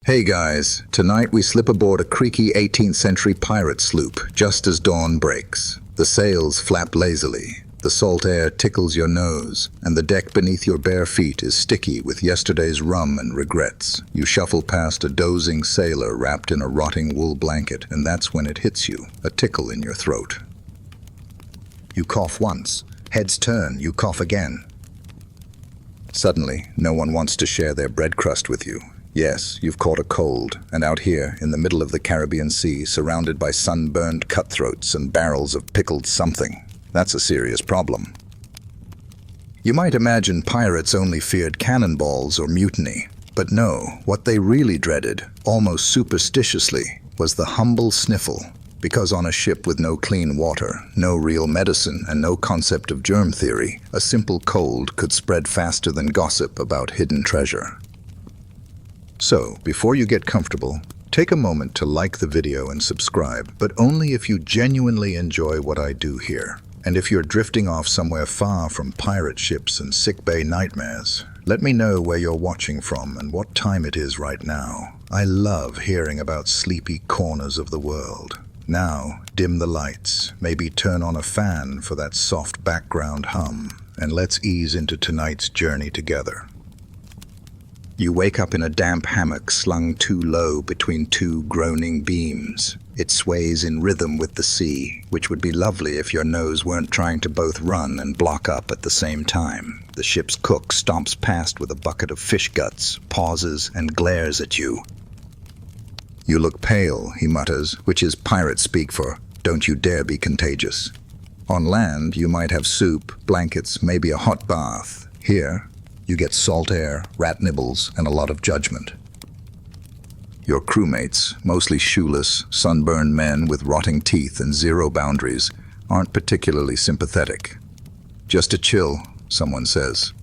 Hey guys, tonight we slip aboard a creaky 18th century pirate sloop just as dawn breaks. The sails flap lazily, the salt air tickles your nose, and the deck beneath your bare feet is sticky with yesterday's rum and regrets. You shuffle past a dozing sailor wrapped in a rotting wool blanket, and that's when it hits you, a tickle in your throat. You cough once, heads turn, you cough again. Suddenly, no one wants to share their bread crust with you. Yes, you've caught a cold, and out here, in the middle of the Caribbean Sea, surrounded by sunburned cutthroats and barrels of pickled something, that's a serious problem. You might imagine pirates only feared cannonballs or mutiny, but no, what they really dreaded, almost superstitiously, was the humble sniffle. Because on a ship with no clean water, no real medicine, and no concept of germ theory, a simple cold could spread faster than gossip about hidden treasure. So, before you get comfortable, take a moment to like the video and subscribe, but only if you genuinely enjoy what I do here. And if you're drifting off somewhere far from pirate ships and sickbay nightmares, let me know where you're watching from and what time it is right now. I love hearing about sleepy corners of the world. Now, dim the lights, maybe turn on a fan for that soft background hum, and let's ease into tonight's journey together. You wake up in a damp hammock slung too low between two groaning beams. It sways in rhythm with the sea, which would be lovely if your nose weren't trying to both run and block up at the same time. The ship's cook stomps past with a bucket of fish guts, pauses, and glares at you. You look pale, he mutters, which is pirate speak for, "Don't you dare be contagious." On land, you might have soup, blankets, maybe a hot bath. Here, you get salt air, rat nibbles, and a lot of judgment. Your crewmates, mostly shoeless, sunburned men with rotting teeth and zero boundaries, aren't particularly sympathetic. "Just a chill," someone says.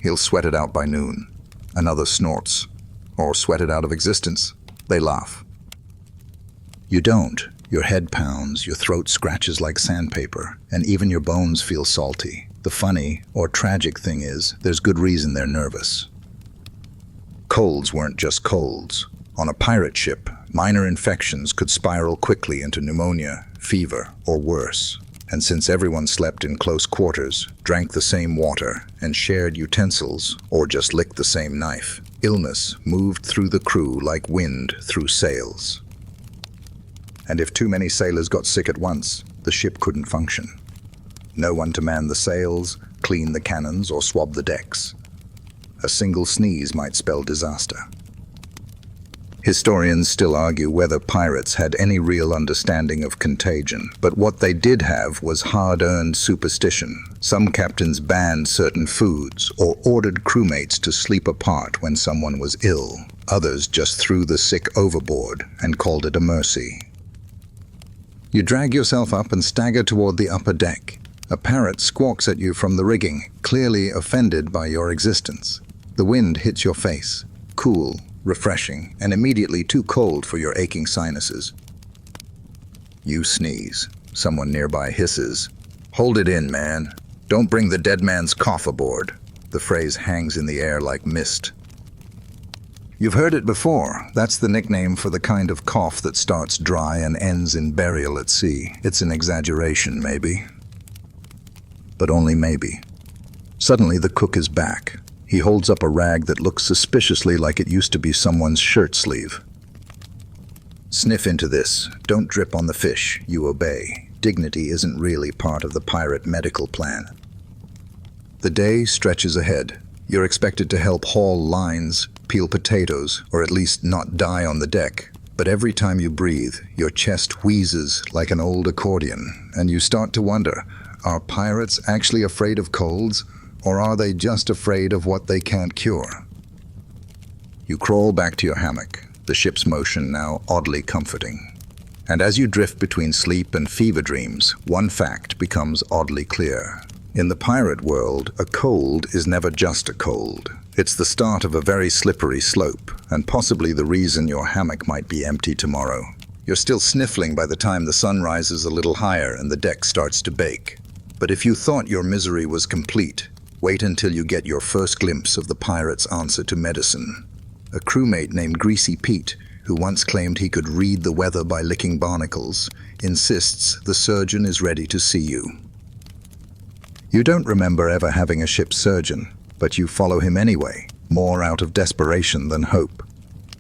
"He'll sweat it out by noon." Another snorts. "Or sweat it out of existence." They laugh. You don't. Your head pounds, your throat scratches like sandpaper, and even your bones feel salty. The funny, or tragic thing is, there's good reason they're nervous. Colds weren't just colds. On a pirate ship, minor infections could spiral quickly into pneumonia, fever, or worse. And since everyone slept in close quarters, drank the same water, and shared utensils, or just licked the same knife, illness moved through the crew like wind through sails. And if too many sailors got sick at once, the ship couldn't function. No one to man the sails, clean the cannons, or swab the decks. A single sneeze might spell disaster. Historians still argue whether pirates had any real understanding of contagion, but what they did have was hard-earned superstition. Some captains banned certain foods or ordered crewmates to sleep apart when someone was ill. Others just threw the sick overboard and called it a mercy. You drag yourself up and stagger toward the upper deck. A parrot squawks at you from the rigging, clearly offended by your existence. The wind hits your face, cool, refreshing, and immediately too cold for your aching sinuses. You sneeze. Someone nearby hisses, "Hold it in, man. Don't bring the dead man's cough aboard." The phrase hangs in the air like mist. You've heard it before. That's the nickname for the kind of cough that starts dry and ends in burial at sea. It's an exaggeration, maybe. But only maybe. Suddenly the cook is back. He holds up a rag that looks suspiciously like it used to be someone's shirt sleeve. "Sniff into this. Don't drip on the fish." You obey. Dignity isn't really part of the pirate medical plan. The day stretches ahead. You're expected to help haul lines, peel potatoes, or at least not die on the deck. But every time you breathe, your chest wheezes like an old accordion, and you start to wonder, are pirates actually afraid of colds, or are they just afraid of what they can't cure? You crawl back to your hammock, the ship's motion now oddly comforting. And as you drift between sleep and fever dreams, one fact becomes oddly clear. In the pirate world, a cold is never just a cold. It's the start of a very slippery slope, and possibly the reason your hammock might be empty tomorrow. You're still sniffling by the time the sun rises a little higher and the deck starts to bake. But if you thought your misery was complete, wait until you get your first glimpse of the pirate's answer to medicine. a crewmate named Greasy Pete, who once claimed he could read the weather by licking barnacles, insists the surgeon is ready to see you. You don't remember ever having a ship's surgeon, but you follow him anyway, more out of desperation than hope.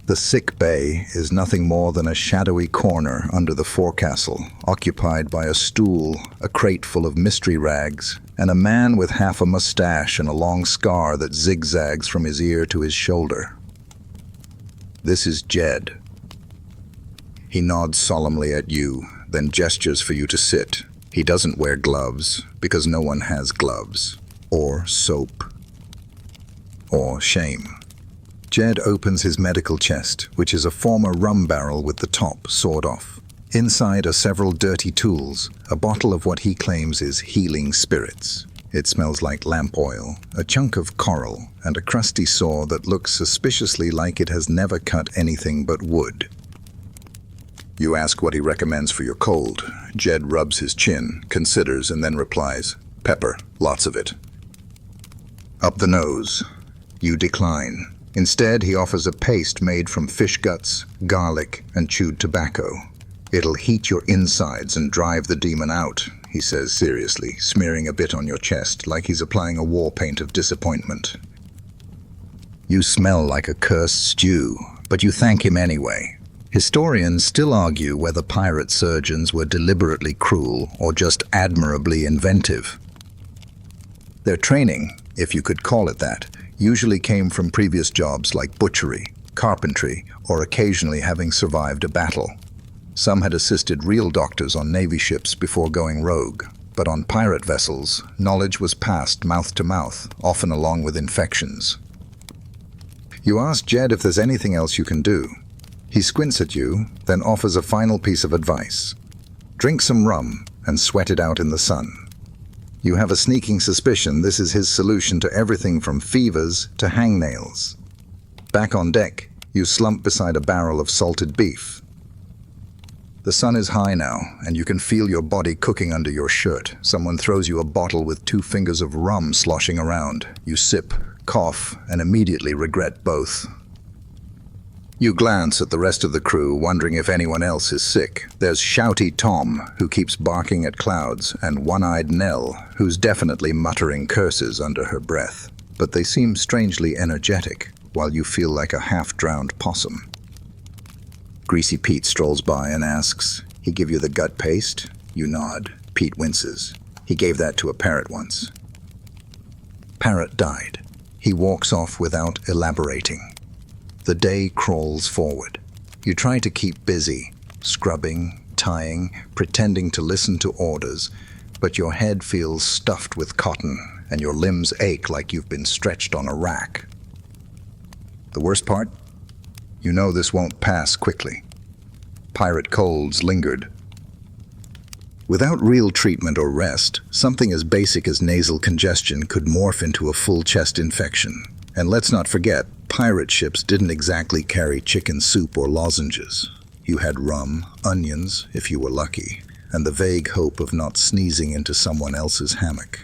The sick bay is nothing more than a shadowy corner under the forecastle, occupied by a stool, a crate full of mystery rags, and a man with half a mustache and a long scar that zigzags from his ear to his shoulder. This is Jed. He nods solemnly at you, then gestures for you to sit. He doesn't wear gloves, because no one has gloves, or soap, or shame. Jed opens his medical chest, which is a former rum barrel with the top sawed off. Inside are several dirty tools, a bottle of what he claims is healing spirits. It smells like lamp oil, a chunk of coral, and a crusty saw that looks suspiciously like it has never cut anything but wood. You ask what he recommends for your cold. Jed rubs his chin, considers, and then replies, "Pepper, lots of it." Up the nose. You decline. Instead, he offers a paste made from fish guts, garlic, and chewed tobacco. "It'll heat your insides and drive the demon out," he says seriously, smearing a bit on your chest like he's applying a war paint of disappointment. You smell like a cursed stew, but you thank him anyway. Historians still argue whether pirate surgeons were deliberately cruel or just admirably inventive. Their training, if you could call it that, usually came from previous jobs like butchery, carpentry, or occasionally having survived a battle. Some had assisted real doctors on Navy ships before going rogue, but on pirate vessels, knowledge was passed mouth to mouth, often along with infections. You ask Jed if there's anything else you can do. He squints at you, then offers a final piece of advice. Drink some rum and sweat it out in the sun. You have a sneaking suspicion this is his solution to everything from fevers to hangnails. Back on deck, you slump beside a barrel of salted beef. The sun is high now, and you can feel your body cooking under your shirt. Someone throws you a bottle with 2 fingers of rum sloshing around. You sip, cough, and immediately regret both. You glance at the rest of the crew, wondering if anyone else is sick. There's shouty Tom, who keeps barking at clouds, and one-eyed Nell, who's definitely muttering curses under her breath. But they seem strangely energetic, while you feel like a half-drowned possum. Greasy Pete strolls by and asks, "He give you the gut paste?" You nod. Pete winces. "He gave that to a parrot once." Parrot died. He walks off without elaborating. The day crawls forward. You try to keep busy, scrubbing, tying, pretending to listen to orders, but your head feels stuffed with cotton, and your limbs ache like you've been stretched on a rack. The worst part? You know this won't pass quickly. Pirate colds lingered. Without real treatment or rest, something as basic as nasal congestion could morph into a full chest infection. And let's not forget, pirate ships didn't exactly carry chicken soup or lozenges. You had rum, onions, if you were lucky, and the vague hope of not sneezing into someone else's hammock.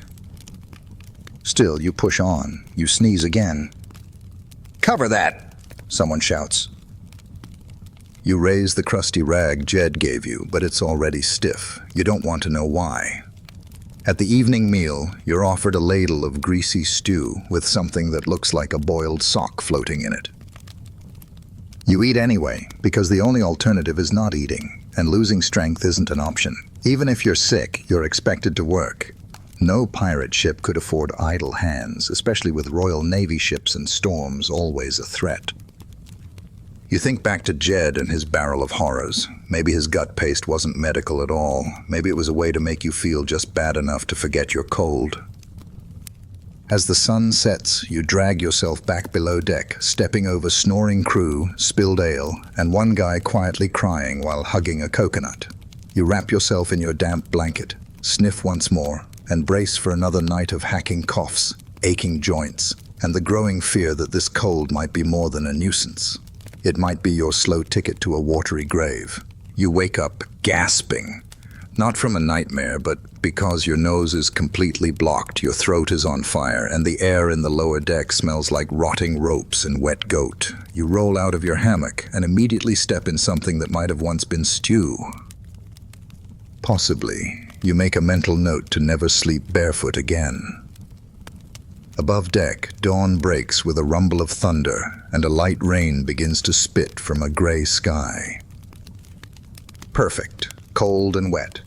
Still, you push on. You sneeze again. "Cover that!" someone shouts. You raise the crusty rag Jed gave you, but it's already stiff. You don't want to know why. At the evening meal, you're offered a ladle of greasy stew with something that looks like a boiled sock floating in it. You eat anyway, because the only alternative is not eating, and losing strength isn't an option. Even if you're sick, you're expected to work. No pirate ship could afford idle hands, especially with Royal Navy ships and storms always a threat. You think back to Jed and his barrel of horrors. Maybe his gut paste wasn't medical at all. Maybe it was a way to make you feel just bad enough to forget your cold. As the sun sets, you drag yourself back below deck, stepping over snoring crew, spilled ale, and one guy quietly crying while hugging a coconut. You wrap yourself in your damp blanket, sniff once more, and brace for another night of hacking coughs, aching joints, and the growing fear that this cold might be more than a nuisance. It might be your slow ticket to a watery grave. You wake up gasping, Not from a nightmare, but because your nose is completely blocked, your throat is on fire, and the air in the lower deck smells like rotting ropes and wet goat. You roll out of your hammock and immediately step in something that might have once been stew. Possibly, you make a mental note to never sleep barefoot again. Above deck, dawn breaks with a rumble of thunder, and a light rain begins to spit from a gray sky. Perfect. Cold and wet.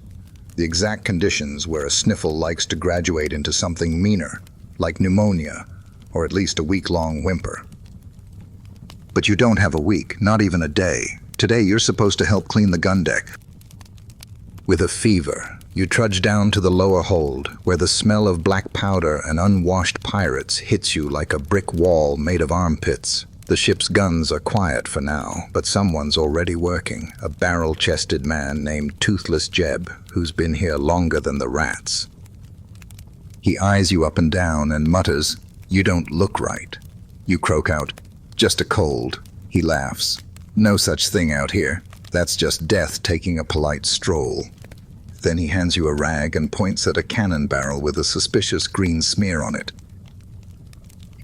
The exact conditions where a sniffle likes to graduate into something meaner, like pneumonia, or at least a week-long whimper. But you don't have a week, not even a day. Today you're supposed to help clean the gun deck. With a fever, you trudge down to the lower hold, where the smell of black powder and unwashed pirates hits you like a brick wall made of armpits. The ship's guns are quiet for now, but someone's already working, a barrel-chested man named Toothless Jeb, who's been here longer than the rats. He eyes you up and down and mutters, "You don't look right." You croak out, "Just a cold." He laughs. "No such thing out here. That's just death taking a polite stroll." Then he hands you a rag and points at a cannon barrel with a suspicious green smear on it.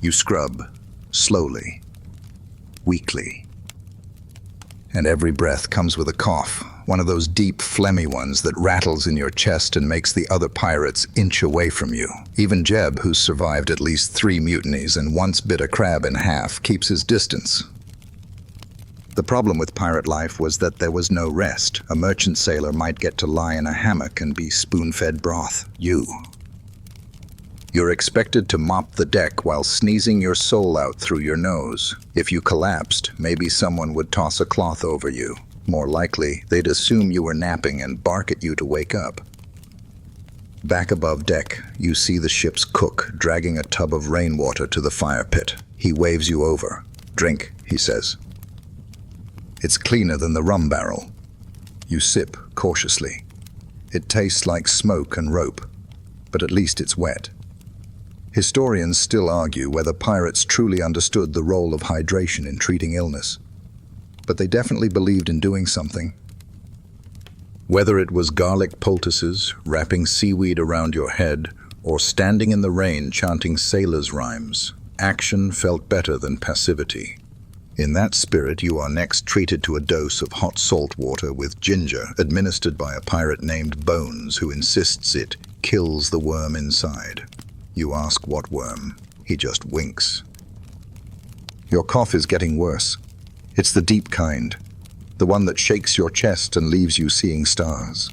You scrub, slowly, weakly. And every breath comes with a cough, one of those deep, phlegmy ones that rattles in your chest and makes the other pirates inch away from you. Even Jeb, who's survived at least 3 mutinies and once bit a crab in half, keeps his distance. The problem with pirate life was that there was no rest. A merchant sailor might get to lie in a hammock and be spoon-fed broth. You're expected to mop the deck while sneezing your soul out through your nose. If you collapsed, maybe someone would toss a cloth over you. More likely, they'd assume you were napping and bark at you to wake up. Back above deck, you see the ship's cook dragging a tub of rainwater to the fire pit. He waves you over. "Drink," he says. It's cleaner than the rum barrel. You sip cautiously. It tastes like smoke and rope, but at least it's wet. Historians still argue whether pirates truly understood the role of hydration in treating illness, but they definitely believed in doing something. Whether it was garlic poultices, wrapping seaweed around your head, or standing in the rain chanting sailors' rhymes, action felt better than passivity. In that spirit, you are next treated to a dose of hot salt water with ginger, administered by a pirate named Bones, who insists it kills the worm inside. You ask what worm. He just winks. Your cough is getting worse. It's the deep kind, the one that shakes your chest and leaves you seeing stars.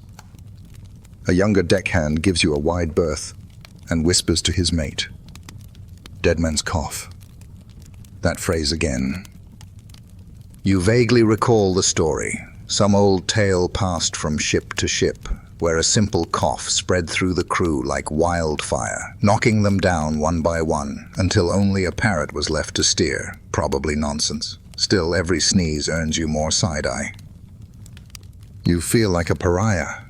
A younger deckhand gives you a wide berth and whispers to his mate, "Dead man's cough." That phrase again. You vaguely recall the story, some old tale passed from ship to ship, where a simple cough spread through the crew like wildfire, knocking them down one by one, until only a parrot was left to steer. Probably nonsense. Still, every sneeze earns you more side-eye. You feel like a pariah.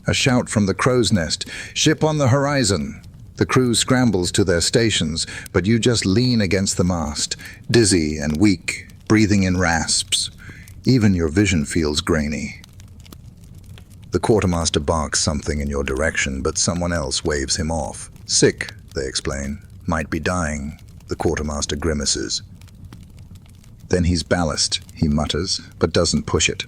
A shout from the crow's nest, "Ship on the horizon!" The crew scrambles to their stations, but you just lean against the mast, dizzy and weak, breathing in rasps. Even your vision feels grainy. The quartermaster barks something in your direction, but someone else waves him off. "Sick," they explain. "Might be dying." The quartermaster grimaces. "Then he's ballast," he mutters, but doesn't push it.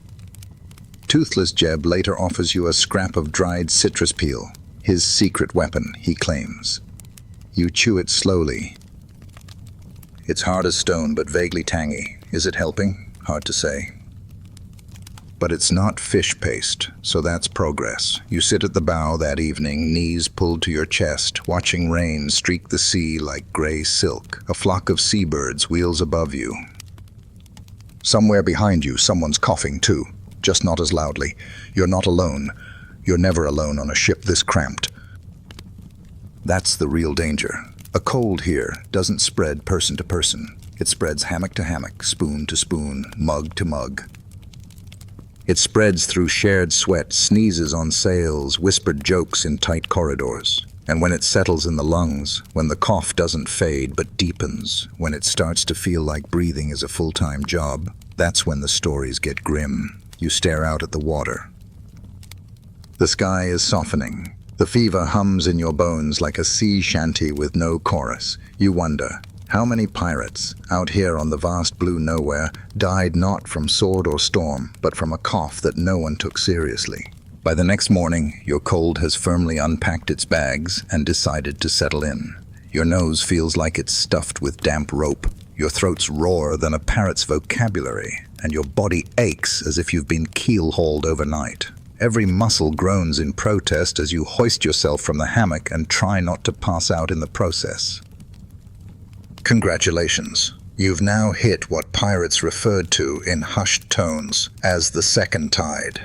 Toothless Jeb later offers you a scrap of dried citrus peel, his secret weapon, he claims. You chew it slowly. It's hard as stone, but vaguely tangy. Is it helping? Hard to say. But it's not fish paste, so that's progress. You sit at the bow that evening, knees pulled to your chest, watching rain streak the sea like gray silk. A flock of seabirds wheels above you. Somewhere behind you, someone's coughing too, just not as loudly. You're not alone. You're never alone on a ship this cramped. That's the real danger. A cold here doesn't spread person to person. It spreads hammock to hammock, spoon to spoon, mug to mug. It spreads through shared sweat, sneezes on sails, whispered jokes in tight corridors. And when it settles in the lungs, when the cough doesn't fade but deepens, when it starts to feel like breathing is a full-time job, that's when the stories get grim. You stare out at the water. The sky is softening. The fever hums in your bones like a sea shanty with no chorus. You wonder, how many pirates, out here on the vast blue nowhere, died not from sword or storm, but from a cough that no one took seriously? By the next morning, your cold has firmly unpacked its bags and decided to settle in. Your nose feels like it's stuffed with damp rope. Your throat's roarer than a parrot's vocabulary, and your body aches as if you've been keel-hauled overnight. Every muscle groans in protest as you hoist yourself from the hammock and try not to pass out in the process. Congratulations. You've now hit what pirates referred to in hushed tones as the second tide.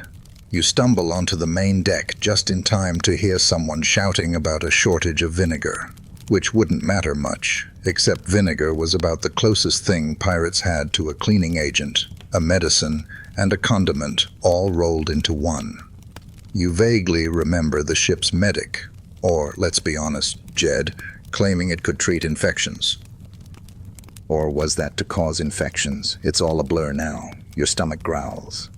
You stumble onto the main deck just in time to hear someone shouting about a shortage of vinegar, which wouldn't matter much, except vinegar was about the closest thing pirates had to a cleaning agent, a medicine, and a condiment all rolled into one. You vaguely remember the ship's medic, or let's be honest, Jed, claiming it could treat infections. Or was that to cause infections? It's all a blur now. Your stomach growls.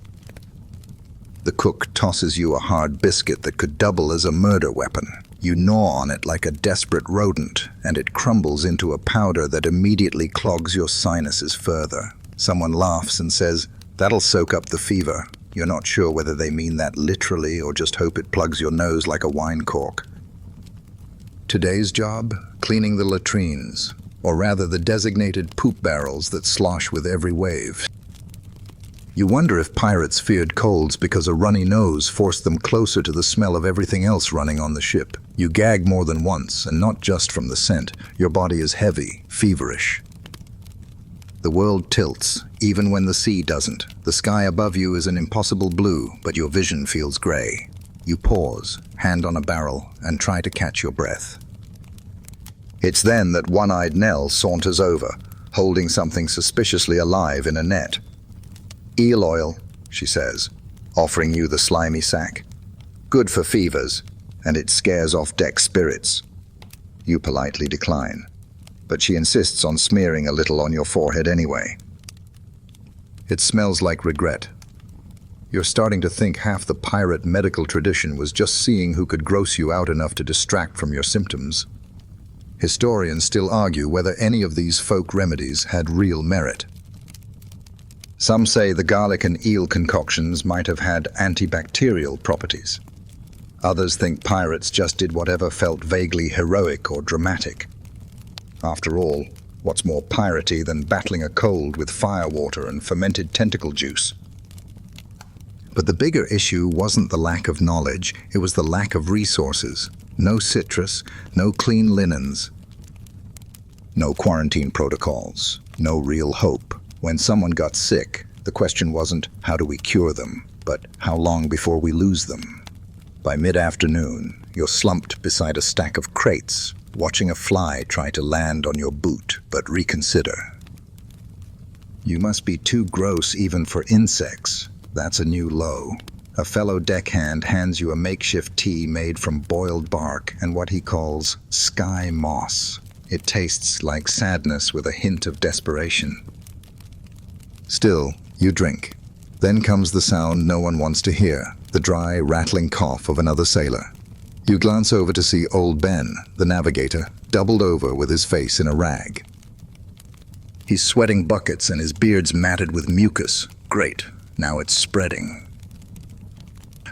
The cook tosses you a hard biscuit that could double as a murder weapon. You gnaw on it like a desperate rodent, and it crumbles into a powder that immediately clogs your sinuses further. Someone laughs and says, "That'll soak up the fever." You're not sure whether they mean that literally or just hope it plugs your nose like a wine cork. Today's job? Cleaning the latrines, or rather the designated poop barrels that slosh with every wave. You wonder if pirates feared colds because a runny nose forced them closer to the smell of everything else running on the ship. You gag more than once, and not just from the scent. Your body is heavy, feverish. The world tilts, even when the sea doesn't. The sky above you is an impossible blue, but your vision feels gray. You pause, hand on a barrel, and try to catch your breath. It's then that one-eyed Nell saunters over, holding something suspiciously alive in a net. "Eel oil," she says, offering you the slimy sack. "Good for fevers, and it scares off deck spirits." You politely decline, but she insists on smearing a little on your forehead anyway. It smells like regret. You're starting to think half the pirate medical tradition was just seeing who could gross you out enough to distract from your symptoms. Historians still argue whether any of these folk remedies had real merit. Some say the garlic and eel concoctions might have had antibacterial properties. Others think pirates just did whatever felt vaguely heroic or dramatic. After all, what's more piratey than battling a cold with firewater and fermented tentacle juice? But the bigger issue wasn't the lack of knowledge, it was the lack of resources. No citrus, no clean linens, no quarantine protocols, no real hope. When someone got sick, the question wasn't, how do we cure them, but how long before we lose them? By mid-afternoon, you're slumped beside a stack of crates, watching a fly try to land on your boot, but reconsider. You must be too gross even for insects. That's a new low. A fellow deckhand hands you a makeshift tea made from boiled bark and what he calls sky moss. It tastes like sadness with a hint of desperation. Still, you drink. Then comes the sound no one wants to hear, the dry, rattling cough of another sailor. You glance over to see old Ben, the navigator, doubled over with his face in a rag. He's sweating buckets and his beard's matted with mucus. Great, now it's spreading.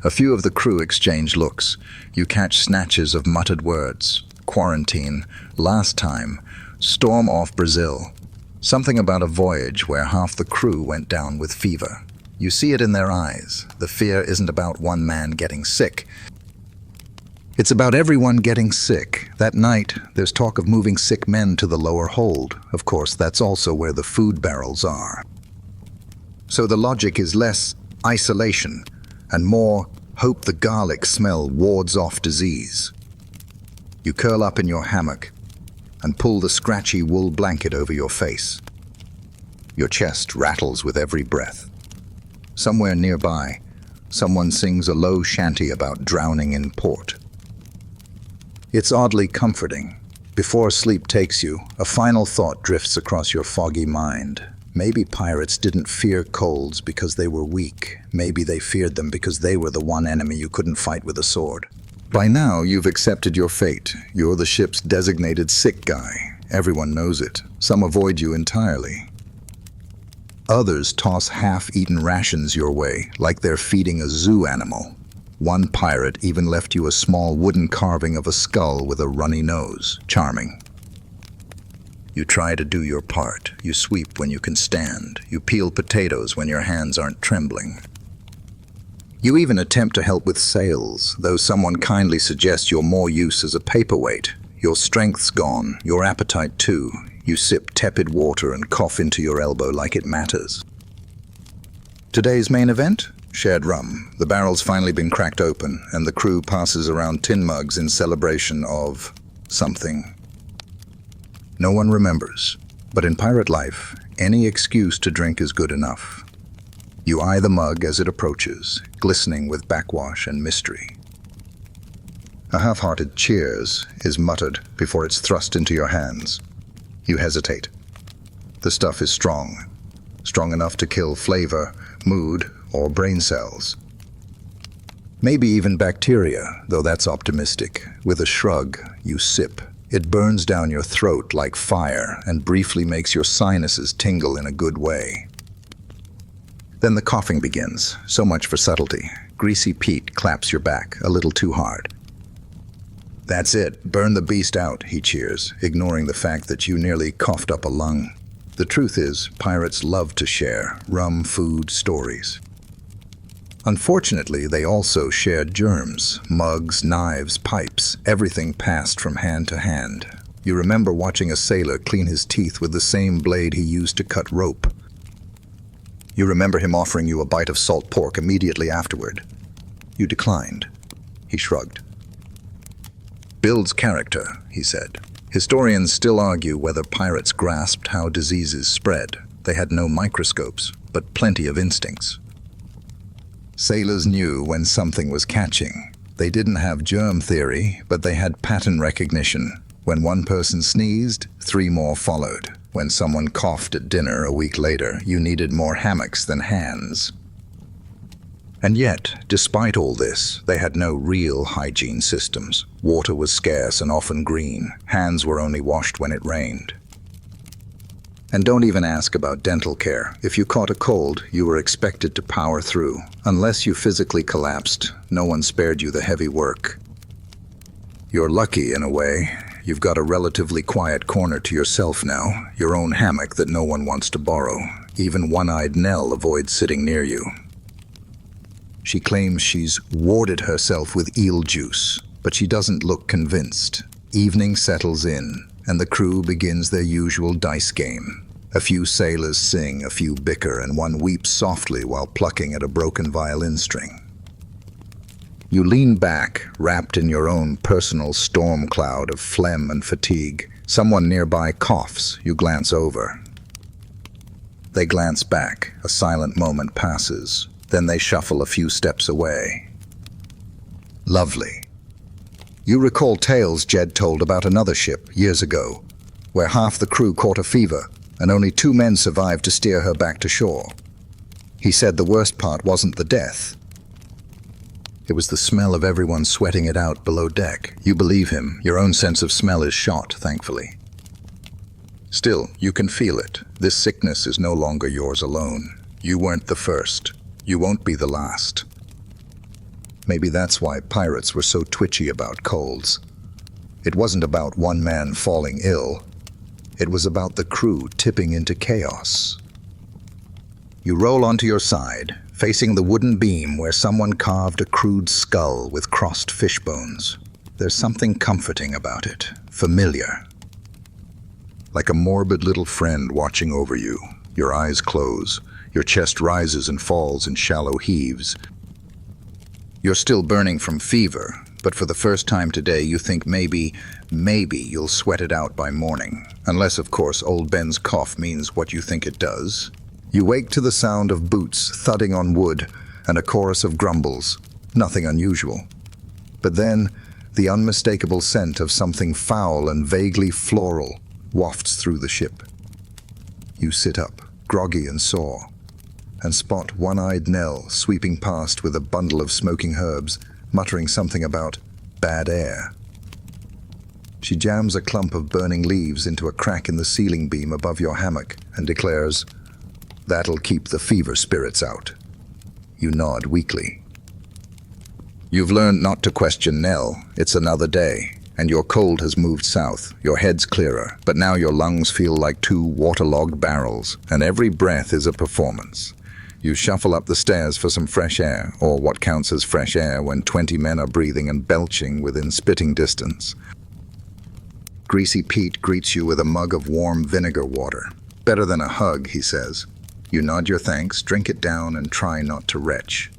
A few of the crew exchange looks. You catch snatches of muttered words. Quarantine, last time, storm off Brazil. Something about a voyage where half the crew went down with fever. You see it in their eyes. The fear isn't about one man getting sick. It's about everyone getting sick. That night, there's talk of moving sick men to the lower hold. Of course, that's also where the food barrels are. So the logic is less isolation and more hope the garlic smell wards off disease. You curl up in your hammock and pull the scratchy wool blanket over your face. Your chest rattles with every breath. Somewhere nearby, someone sings a low shanty about drowning in port. It's oddly comforting. Before sleep takes you, a final thought drifts across your foggy mind. Maybe pirates didn't fear colds because they were weak. Maybe they feared them because they were the one enemy you couldn't fight with a sword. By now, you've accepted your fate. You're the ship's designated sick guy. Everyone knows it. Some avoid you entirely. Others toss half-eaten rations your way, like they're feeding a zoo animal. One pirate even left you a small wooden carving of a skull with a runny nose. Charming. You try to do your part. You sweep when you can stand. You peel potatoes when your hands aren't trembling. You even attempt to help with sails, though someone kindly suggests you're more use as a paperweight. Your strength's gone, your appetite too. You sip tepid water and cough into your elbow like it matters. Today's main event? Shared rum. The barrel's finally been cracked open, and the crew passes around tin mugs in celebration of something. No one remembers, but in pirate life, any excuse to drink is good enough. You eye the mug as it approaches, glistening with backwash and mystery. A half-hearted cheers is muttered before it's thrust into your hands. You hesitate. The stuff is strong enough to kill flavor, mood, or brain cells. Maybe even bacteria, though that's optimistic. With a shrug, you sip. It burns down your throat like fire and briefly makes your sinuses tingle in a good way. Then the coughing begins. So much for subtlety. Greasy Pete claps your back a little too hard. That's it. Burn the beast out, he cheers, ignoring the fact that you nearly coughed up a lung. The truth is, pirates love to share rum, food, stories. Unfortunately, they also shared germs, mugs, knives, pipes, everything passed from hand to hand. You remember watching a sailor clean his teeth with the same blade he used to cut rope. You remember him offering you a bite of salt pork immediately afterward. You declined. He shrugged. Builds character, he said. Historians still argue whether pirates grasped how diseases spread. They had no microscopes, but plenty of instincts. Sailors knew when something was catching. They didn't have germ theory, but they had pattern recognition. When one person sneezed, 3 more followed. When someone coughed at dinner a week later, you needed more hammocks than hands. And yet, despite all this, they had no real hygiene systems. Water was scarce and often green. Hands were only washed when it rained. And don't even ask about dental care. If you caught a cold, you were expected to power through. Unless you physically collapsed, no one spared you the heavy work. You're lucky in a way. You've got a relatively quiet corner to yourself now, your own hammock that no one wants to borrow. Even one-eyed Nell avoids sitting near you. She claims she's warded herself with eel juice, but she doesn't look convinced. Evening settles in, and the crew begins their usual dice game. A few sailors sing, a few bicker, and one weeps softly while plucking at a broken violin string. You lean back, wrapped in your own personal storm cloud of phlegm and fatigue. Someone nearby coughs. You glance over. They glance back. A silent moment passes. Then they shuffle a few steps away. Lovely. You recall tales Jed told about another ship years ago, where half the crew caught a fever and only 2 men survived to steer her back to shore. He said the worst part wasn't the death. It was the smell of everyone sweating it out below deck. You believe him. Your own sense of smell is shot, thankfully. Still, you can feel it. This sickness is no longer yours alone. You weren't the first. You won't be the last. Maybe that's why pirates were so twitchy about colds. It wasn't about one man falling ill. It was about the crew tipping into chaos. You roll onto your side, facing the wooden beam where someone carved a crude skull with crossed fish bones. There's something comforting about it, familiar. Like a morbid little friend watching over you. Your eyes close. Your chest rises and falls in shallow heaves. You're still burning from fever, but for the first time today you think maybe you'll sweat it out by morning. Unless, of course, old Ben's cough means what you think it does. You wake to the sound of boots thudding on wood and a chorus of grumbles. Nothing unusual. But then, the unmistakable scent of something foul and vaguely floral wafts through the ship. You sit up. groggy and sore, and spot one-eyed Nell sweeping past with a bundle of smoking herbs, muttering something about bad air. She jams a clump of burning leaves into a crack in the ceiling beam above your hammock and declares, "That'll keep the fever spirits out." You nod weakly. You've learned not to question Nell. It's another day, and your cold has moved south. Your head's clearer, but now your lungs feel like two waterlogged barrels, and every breath is a performance. You shuffle up the stairs for some fresh air, or what counts as fresh air when 20 men are breathing and belching within spitting distance. Greasy Pete greets you with a mug of warm vinegar water. "Better than a hug," he says. You nod your thanks, drink it down, and try not to retch.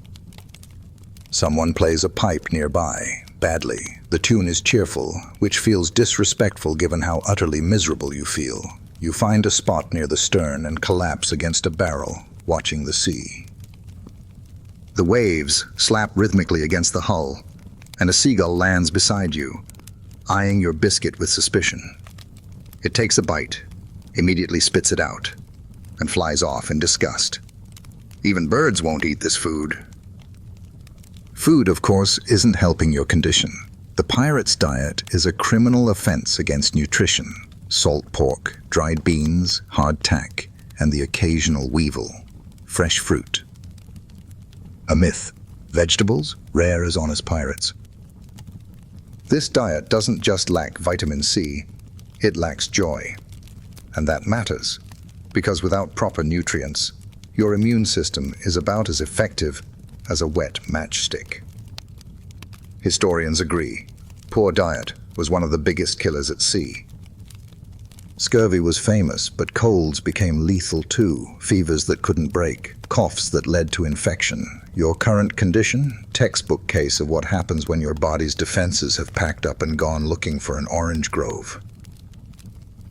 Someone plays a pipe nearby, badly. The tune is cheerful, which feels disrespectful given how utterly miserable you feel. You find a spot near the stern and collapse against a barrel, watching the sea. The waves slap rhythmically against the hull, and a seagull lands beside you, eyeing your biscuit with suspicion. It takes a bite, immediately spits it out, and flies off in disgust. Even birds won't eat this food. Food, of course, isn't helping your condition. The pirate's diet is a criminal offense against nutrition. Salt pork, dried beans, hardtack, and the occasional weevil. Fresh fruit. A myth. Vegetables, rare as honest pirates. This diet doesn't just lack vitamin C, it lacks joy. And that matters, because without proper nutrients, your immune system is about as effective as a wet matchstick. Historians agree, poor diet was one of the biggest killers at sea. Scurvy was famous, but colds became lethal too, fevers that couldn't break, coughs that led to infection. Your current condition? Textbook case of what happens when your body's defenses have packed up and gone looking for an orange grove.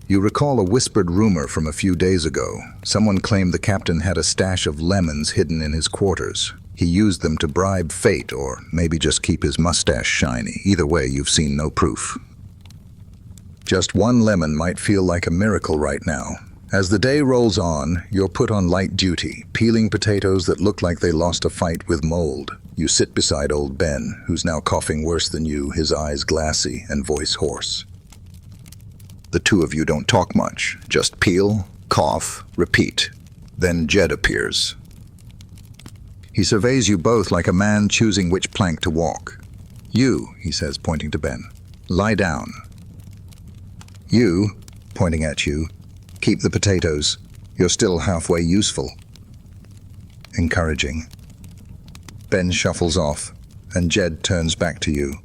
You recall a whispered rumor from a few days ago. Someone claimed the captain had a stash of lemons hidden in his quarters. He used them to bribe fate, or maybe just keep his mustache shiny. Either way, you've seen no proof. Just one lemon might feel like a miracle right now. As the day rolls on, you're put on light duty, peeling potatoes that look like they lost a fight with mold. You sit beside old Ben, who's now coughing worse than you, his eyes glassy and voice hoarse. The two of you don't talk much, just peel, cough, repeat. Then Jed appears. He surveys you both like a man choosing which plank to walk. "You," he says, pointing to Ben, "lie down. You," pointing at you, "keep the potatoes. You're still halfway useful." Encouraging. Ben shuffles off, and Jed turns back to you.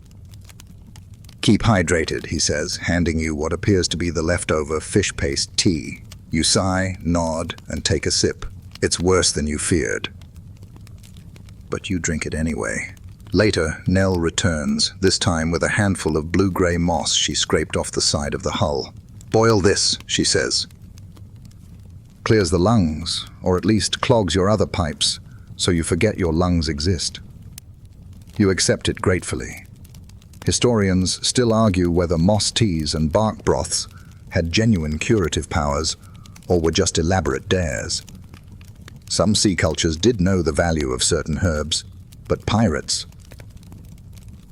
"Keep hydrated," he says, handing you what appears to be the leftover fish paste tea. You sigh, nod, and take a sip. It's worse than you feared. But you drink it anyway. Later, Nell returns, this time with a handful of blue-gray moss she scraped off the side of the hull. "Boil this," she says. Clears the lungs, or at least clogs your other pipes, so you forget your lungs exist. You accept it gratefully. Historians still argue whether moss teas and bark broths had genuine curative powers or were just elaborate dares. Some sea cultures did know the value of certain herbs, but pirates,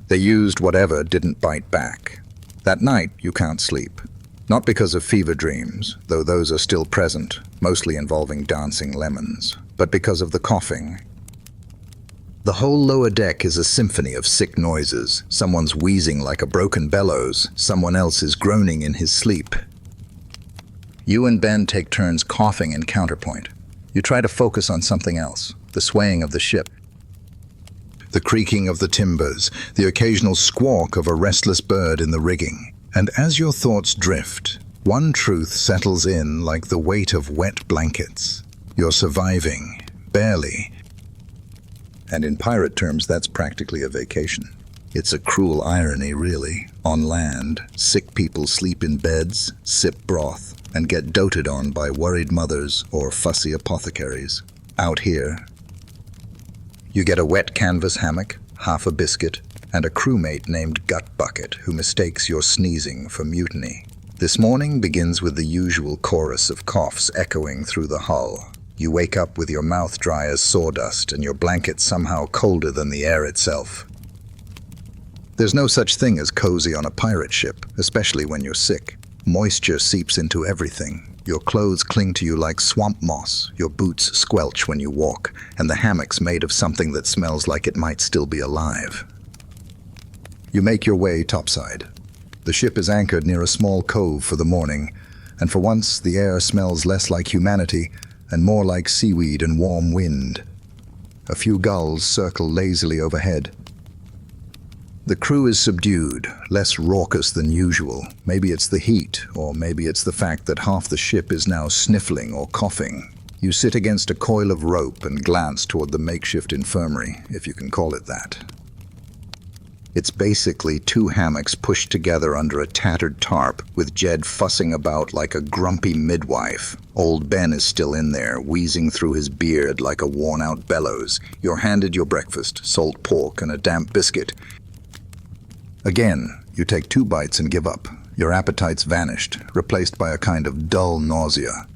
they used whatever didn't bite back. That night, you can't sleep. Not because of fever dreams, though those are still present, mostly involving dancing lemons, but because of the coughing. The whole lower deck is a symphony of sick noises. Someone's wheezing like a broken bellows. Someone else is groaning in his sleep. You and Ben take turns coughing in counterpoint. You try to focus on something else, the swaying of the ship, the creaking of the timbers, the occasional squawk of a restless bird in the rigging. And as your thoughts drift, one truth settles in like the weight of wet blankets. You're surviving, barely. And in pirate terms, that's practically a vacation. It's a cruel irony, really. On land, sick people sleep in beds, sip broth, and get doted on by worried mothers or fussy apothecaries. Out here, you get a wet canvas hammock, half a biscuit, and a crewmate named Gut Bucket who mistakes your sneezing for mutiny. This morning begins with the usual chorus of coughs echoing through the hull. You wake up with your mouth dry as sawdust and your blanket somehow colder than the air itself. There's no such thing as cozy on a pirate ship, especially when you're sick. Moisture seeps into everything. Your clothes cling to you like swamp moss, your boots squelch when you walk, and the hammock's made of something that smells like it might still be alive. You make your way topside. The ship is anchored near a small cove for the morning, and for once the air smells less like humanity and more like seaweed and warm wind. A few gulls circle lazily overhead. The crew is subdued, less raucous than usual. Maybe it's the heat, or maybe it's the fact that half the ship is now sniffling or coughing. You sit against a coil of rope and glance toward the makeshift infirmary, if you can call it that. It's basically two hammocks pushed together under a tattered tarp, with Jed fussing about like a grumpy midwife. Old Ben is still in there, wheezing through his beard like a worn-out bellows. You're handed your breakfast, salt pork and a damp biscuit. Again, you take 2 bites and give up. Your appetite's vanished, replaced by a kind of dull nausea.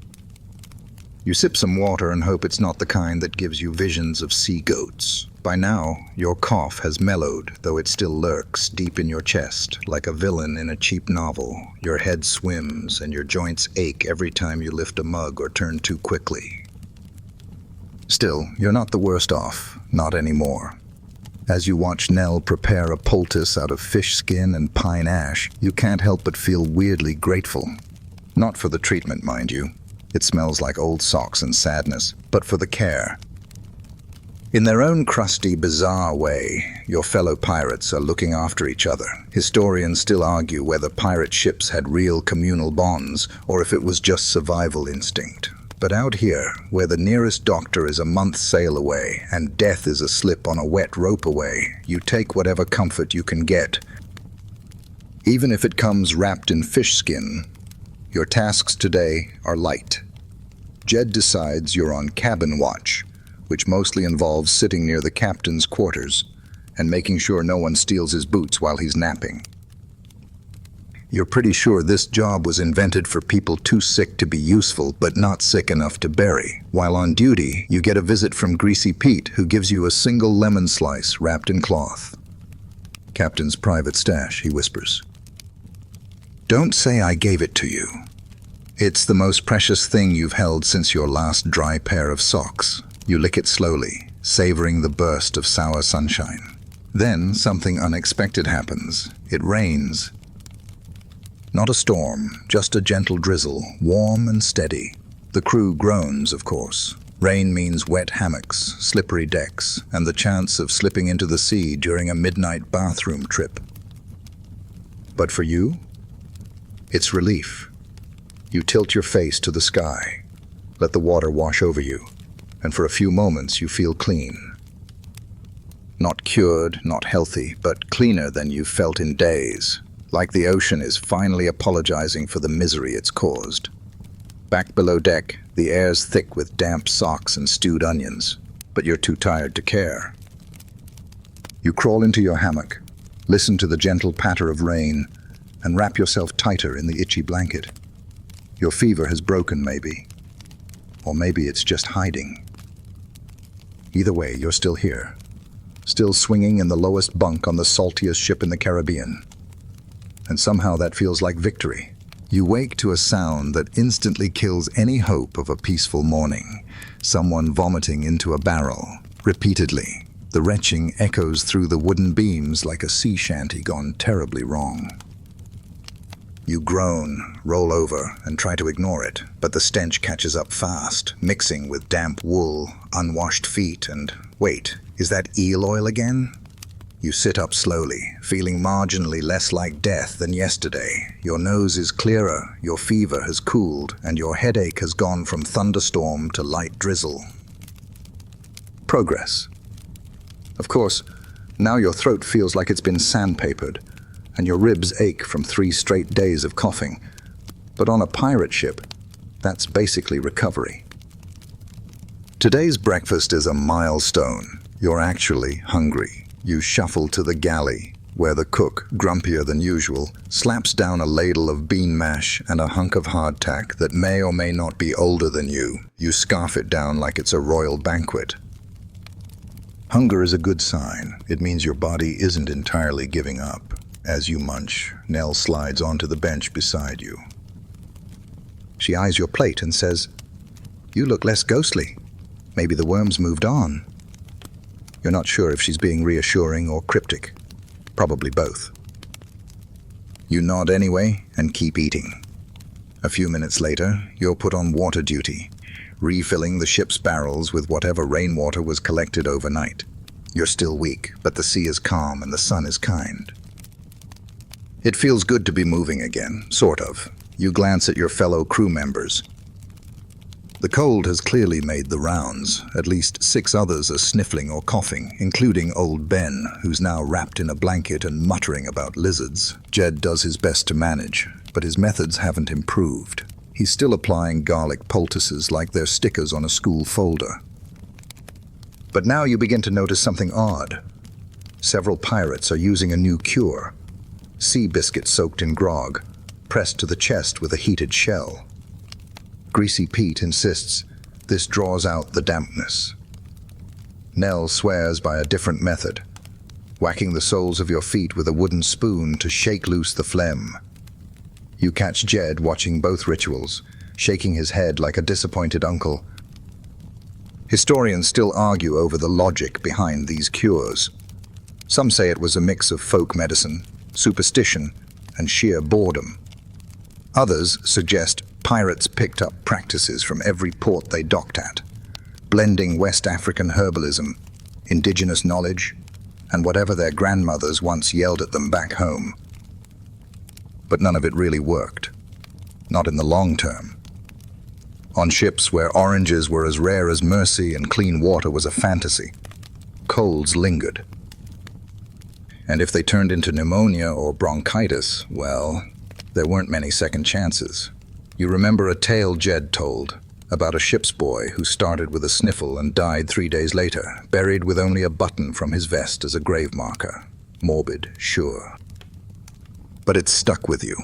You sip some water and hope it's not the kind that gives you visions of sea goats. By now, your cough has mellowed, though it still lurks deep in your chest, like a villain in a cheap novel. Your head swims and your joints ache every time you lift a mug or turn too quickly. Still, you're not the worst off, not anymore. As you watch Nell prepare a poultice out of fish skin and pine ash, you can't help but feel weirdly grateful. Not for the treatment, mind you. It smells like old socks and sadness, but for the care. In their own crusty, bizarre way, your fellow pirates are looking after each other. Historians still argue whether pirate ships had real communal bonds, or if it was just survival instinct. But out here, where the nearest doctor is a month's sail away, and death is a slip on a wet rope away, you take whatever comfort you can get. Even if it comes wrapped in fish skin, your tasks today are light. Jed decides you're on cabin watch, which mostly involves sitting near the captain's quarters and making sure no one steals his boots while he's napping. You're pretty sure this job was invented for people too sick to be useful but not sick enough to bury. While on duty, you get a visit from Greasy Pete, who gives you a single lemon slice wrapped in cloth. "Captain's private stash," he whispers. "Don't say I gave it to you. It's the most precious thing you've held since your last dry pair of socks." You lick it slowly, savoring the burst of sour sunshine. Then something unexpected happens. It rains. Not a storm, just a gentle drizzle, warm and steady. The crew groans, of course. Rain means wet hammocks, slippery decks, and the chance of slipping into the sea during a midnight bathroom trip. But for you, it's relief. You tilt your face to the sky, let the water wash over you, and for a few moments you feel clean. Not cured, not healthy, but cleaner than you've felt in days. Like the ocean is finally apologizing for the misery it's caused. Back below deck, the air's thick with damp socks and stewed onions, but you're too tired to care. You crawl into your hammock, listen to the gentle patter of rain, and wrap yourself tighter in the itchy blanket. Your fever has broken, maybe. Or maybe it's just hiding. Either way, you're still here. Still swinging in the lowest bunk on the saltiest ship in the Caribbean. And somehow that feels like victory. You wake to a sound that instantly kills any hope of a peaceful morning. Someone vomiting into a barrel, repeatedly. The retching echoes through the wooden beams like a sea shanty gone terribly wrong. You groan, roll over, and try to ignore it, but the stench catches up fast, mixing with damp wool, unwashed feet, and wait, is that eel oil again? You sit up slowly, feeling marginally less like death than yesterday. Your nose is clearer, your fever has cooled, and your headache has gone from thunderstorm to light drizzle. Progress. Of course, now your throat feels like it's been sandpapered, and your ribs ache from 3 straight days of coughing. But on a pirate ship, that's basically recovery. Today's breakfast is a milestone. You're actually hungry. You shuffle to the galley, where the cook, grumpier than usual, slaps down a ladle of bean mash and a hunk of hardtack that may or may not be older than you. You scarf it down like it's a royal banquet. Hunger is a good sign. It means your body isn't entirely giving up. As you munch, Nell slides onto the bench beside you. She eyes your plate and says, "You look less ghostly. Maybe the worms moved on." You're not sure if she's being reassuring or cryptic. Probably both. You nod anyway and keep eating. A few minutes later, you're put on water duty, refilling the ship's barrels with whatever rainwater was collected overnight. You're still weak, but the sea is calm and the sun is kind. It feels good to be moving again, sort of. You glance at your fellow crew members. The cold has clearly made the rounds. At least 6 others are sniffling or coughing, including old Ben, who's now wrapped in a blanket and muttering about lizards. Jed does his best to manage, but his methods haven't improved. He's still applying garlic poultices like they're stickers on a school folder. But now you begin to notice something odd. Several pirates are using a new cure. Sea biscuit soaked in grog, pressed to the chest with a heated shell. Greasy Pete insists this draws out the dampness. Nell swears by a different method, whacking the soles of your feet with a wooden spoon to shake loose the phlegm. You catch Jed watching both rituals, shaking his head like a disappointed uncle. Historians still argue over the logic behind these cures. Some say it was a mix of folk medicine, superstition, and sheer boredom. Others suggest pirates picked up practices from every port they docked at, blending West African herbalism, indigenous knowledge, and whatever their grandmothers once yelled at them back home. But none of it really worked. Not in the long term. On ships where oranges were as rare as mercy and clean water was a fantasy, colds lingered. And if they turned into pneumonia or bronchitis, well, there weren't many second chances. You remember a tale Jed told about a ship's boy who started with a sniffle and died 3 days later, buried with only a button from his vest as a grave marker. Morbid, sure. But it stuck with you.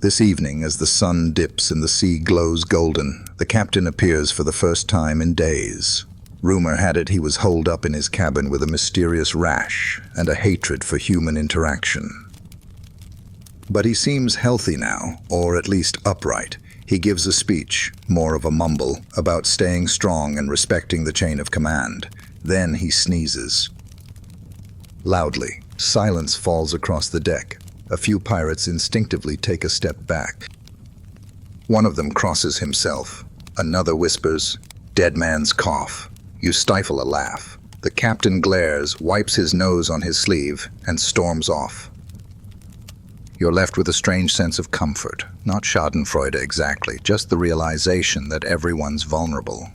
This evening, as the sun dips and the sea glows golden, the captain appears for the first time in days. Rumor had it he was holed up in his cabin with a mysterious rash and a hatred for human interaction. But he seems healthy now, or at least upright. He gives a speech, more of a mumble, about staying strong and respecting the chain of command. Then he sneezes. Loudly, silence falls across the deck. A few pirates instinctively take a step back. One of them crosses himself. Another whispers, "Dead man's cough." You stifle a laugh. The captain glares, wipes his nose on his sleeve, and storms off. You're left with a strange sense of comfort. Not schadenfreude exactly, just the realization that everyone's vulnerable.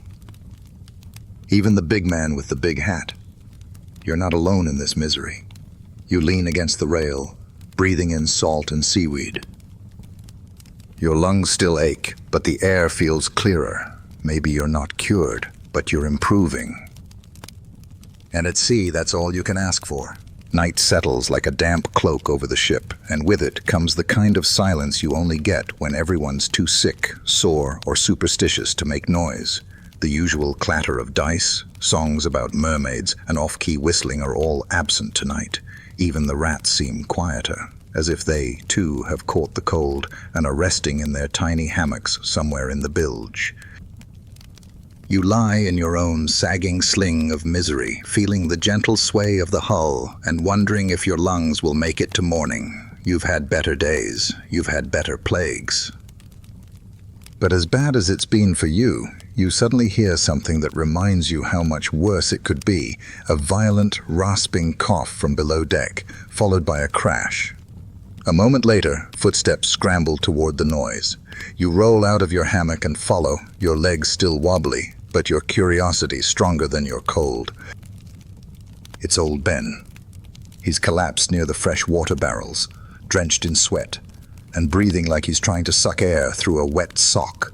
Even the big man with the big hat. You're not alone in this misery. You lean against the rail, breathing in salt and seaweed. Your lungs still ache, but the air feels clearer. Maybe you're not cured, but you're improving. And at sea, that's all you can ask for. Night settles like a damp cloak over the ship, and with it comes the kind of silence you only get when everyone's too sick, sore, or superstitious to make noise. The usual clatter of dice, songs about mermaids, and off-key whistling are all absent tonight. Even the rats seem quieter, as if they, too, have caught the cold and are resting in their tiny hammocks somewhere in the bilge. You lie in your own sagging sling of misery, feeling the gentle sway of the hull and wondering if your lungs will make it to morning. You've had better days. You've had better plagues. But as bad as it's been for you, you suddenly hear something that reminds you how much worse it could be. A violent, rasping cough from below deck, followed by a crash. A moment later, footsteps scramble toward the noise. You roll out of your hammock and follow, your legs still wobbly, but your curiosity stronger than your cold. It's old Ben. He's collapsed near the fresh water barrels, drenched in sweat, and breathing like he's trying to suck air through a wet sock.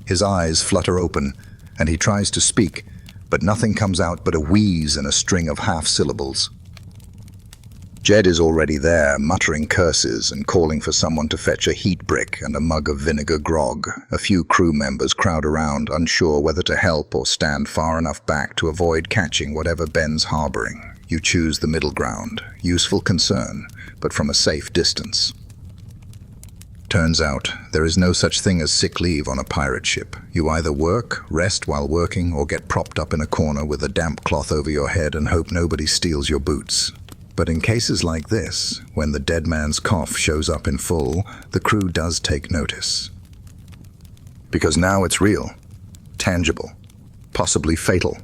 His eyes flutter open, and he tries to speak, but nothing comes out but a wheeze and a string of half-syllables. Jed is already there, muttering curses and calling for someone to fetch a heat brick and a mug of vinegar grog. A few crew members crowd around, unsure whether to help or stand far enough back to avoid catching whatever Ben's harboring. You choose the middle ground. Useful concern, but from a safe distance. Turns out, there is no such thing as sick leave on a pirate ship. You either work, rest while working, or get propped up in a corner with a damp cloth over your head and hope nobody steals your boots. But in cases like this, when the dead man's cough shows up in full, the crew does take notice. Because now it's real, tangible, possibly fatal.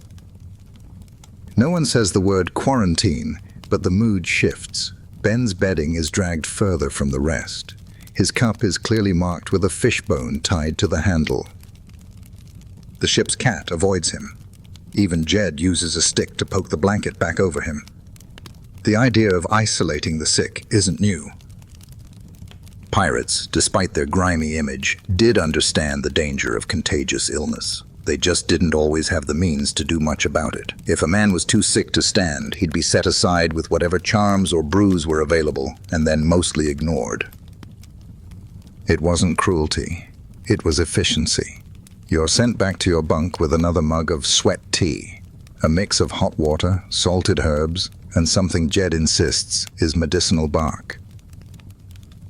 No one says the word quarantine, but the mood shifts. Ben's bedding is dragged further from the rest. His cup is clearly marked with a fishbone tied to the handle. The ship's cat avoids him. Even Jed uses a stick to poke the blanket back over him. The idea of isolating the sick isn't new. Pirates, despite their grimy image, did understand the danger of contagious illness. They just didn't always have the means to do much about it. If a man was too sick to stand, he'd be set aside with whatever charms or brews were available, and then mostly ignored. It wasn't cruelty. It was efficiency. You're sent back to your bunk with another mug of sweat tea, a mix of hot water, salted herbs, and something Jed insists is medicinal bark.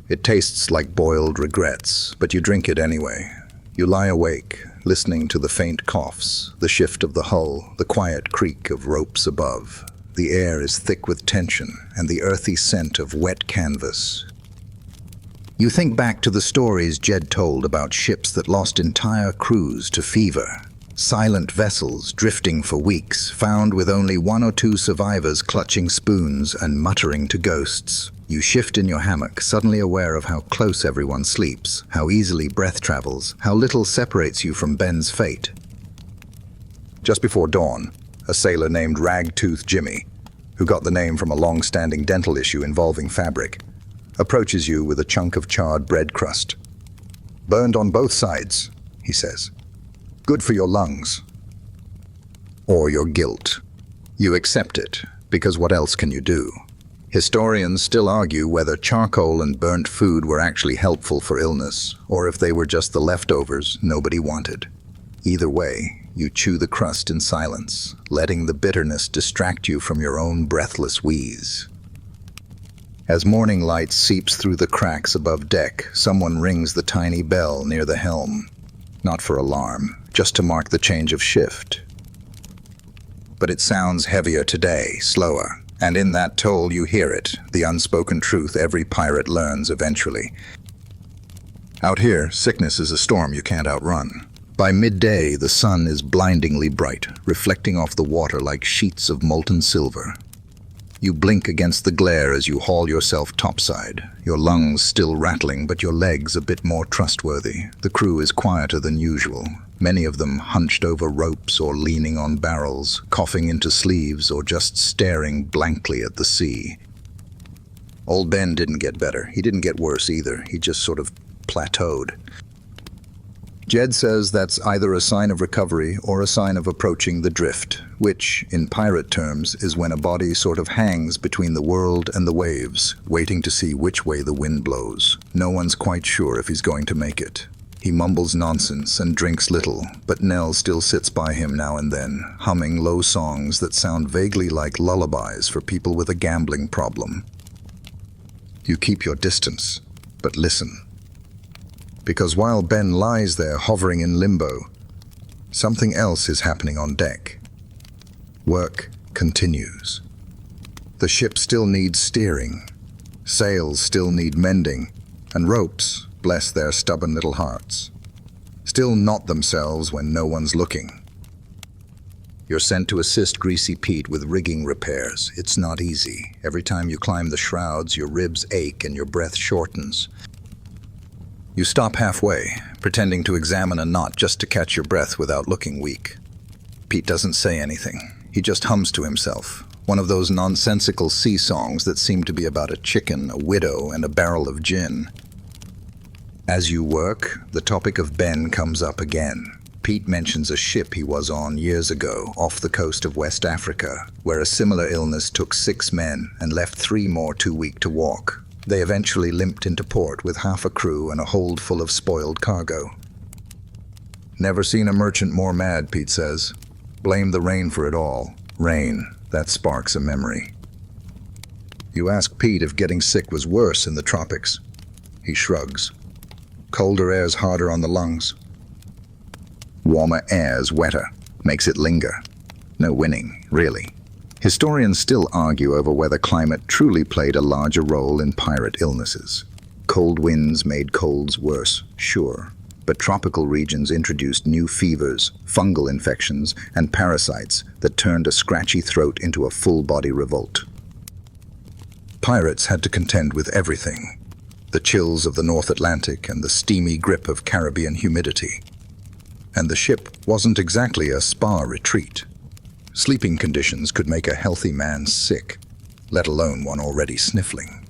It tastes like boiled regrets, but you drink it anyway. You lie awake, listening to the faint coughs, the shift of the hull, the quiet creak of ropes above. The air is thick with tension and the earthy scent of wet canvas. You think back to the stories Jed told about ships that lost entire crews to fever. Silent vessels drifting for weeks, found with only one or two survivors clutching spoons and muttering to ghosts. You shift in your hammock, suddenly aware of how close everyone sleeps, how easily breath travels, how little separates you from Ben's fate. Just before dawn, a sailor named Rag-Tooth Jimmy, who got the name from a long-standing dental issue involving fabric, approaches you with a chunk of charred bread crust. "Burned on both sides," he says. "Good for your lungs." Or your guilt. You accept it, because what else can you do? Historians still argue whether charcoal and burnt food were actually helpful for illness, or if they were just the leftovers nobody wanted. Either way, you chew the crust in silence, letting the bitterness distract you from your own breathless wheeze. As morning light seeps through the cracks above deck, someone rings the tiny bell near the helm. Not for alarm, just to mark the change of shift. But it sounds heavier today, slower. And in that toll you hear it, the unspoken truth every pirate learns eventually. Out here, sickness is a storm you can't outrun. By midday, the sun is blindingly bright, reflecting off the water like sheets of molten silver. You blink against the glare as you haul yourself topside, your lungs still rattling but your legs a bit more trustworthy. The crew is quieter than usual, many of them hunched over ropes or leaning on barrels, coughing into sleeves or just staring blankly at the sea. Old Ben didn't get better. He didn't get worse either. He just sort of plateaued. Jed says that's either a sign of recovery or a sign of approaching the drift, which, in pirate terms, is when a body sort of hangs between the world and the waves, waiting to see which way the wind blows. No one's quite sure if he's going to make it. He mumbles nonsense and drinks little, but Nell still sits by him now and then, humming low songs that sound vaguely like lullabies for people with a gambling problem. You keep your distance, but listen. Because while Ben lies there hovering in limbo, something else is happening on deck. Work continues. The ship still needs steering, sails still need mending, and ropes, bless their stubborn little hearts, still knot themselves when no one's looking. You're sent to assist Greasy Pete with rigging repairs. It's not easy. Every time you climb the shrouds, your ribs ache and your breath shortens. You stop halfway, pretending to examine a knot just to catch your breath without looking weak. Pete doesn't say anything. He just hums to himself, one of those nonsensical sea songs that seem to be about a chicken, a widow, and a barrel of gin. As you work, the topic of Ben comes up again. Pete mentions a ship he was on years ago off the coast of West Africa, where a similar illness took 6 men and left 3 more too weak to walk. They eventually limped into port with half a crew and a hold full of spoiled cargo. Never seen a merchant more mad, Pete says. Blame the rain for it all. Rain, that sparks a memory. You ask Pete if getting sick was worse in the tropics. He shrugs. Colder air's harder on the lungs. Warmer air's wetter, makes it linger. No winning, really. Historians still argue over whether climate truly played a larger role in pirate illnesses. Cold winds made colds worse, sure, but tropical regions introduced new fevers, fungal infections, and parasites that turned a scratchy throat into a full-body revolt. Pirates had to contend with everything: the chills of the North Atlantic and the steamy grip of Caribbean humidity. And the ship wasn't exactly a spa retreat. Sleeping conditions could make a healthy man sick, let alone one already sniffling.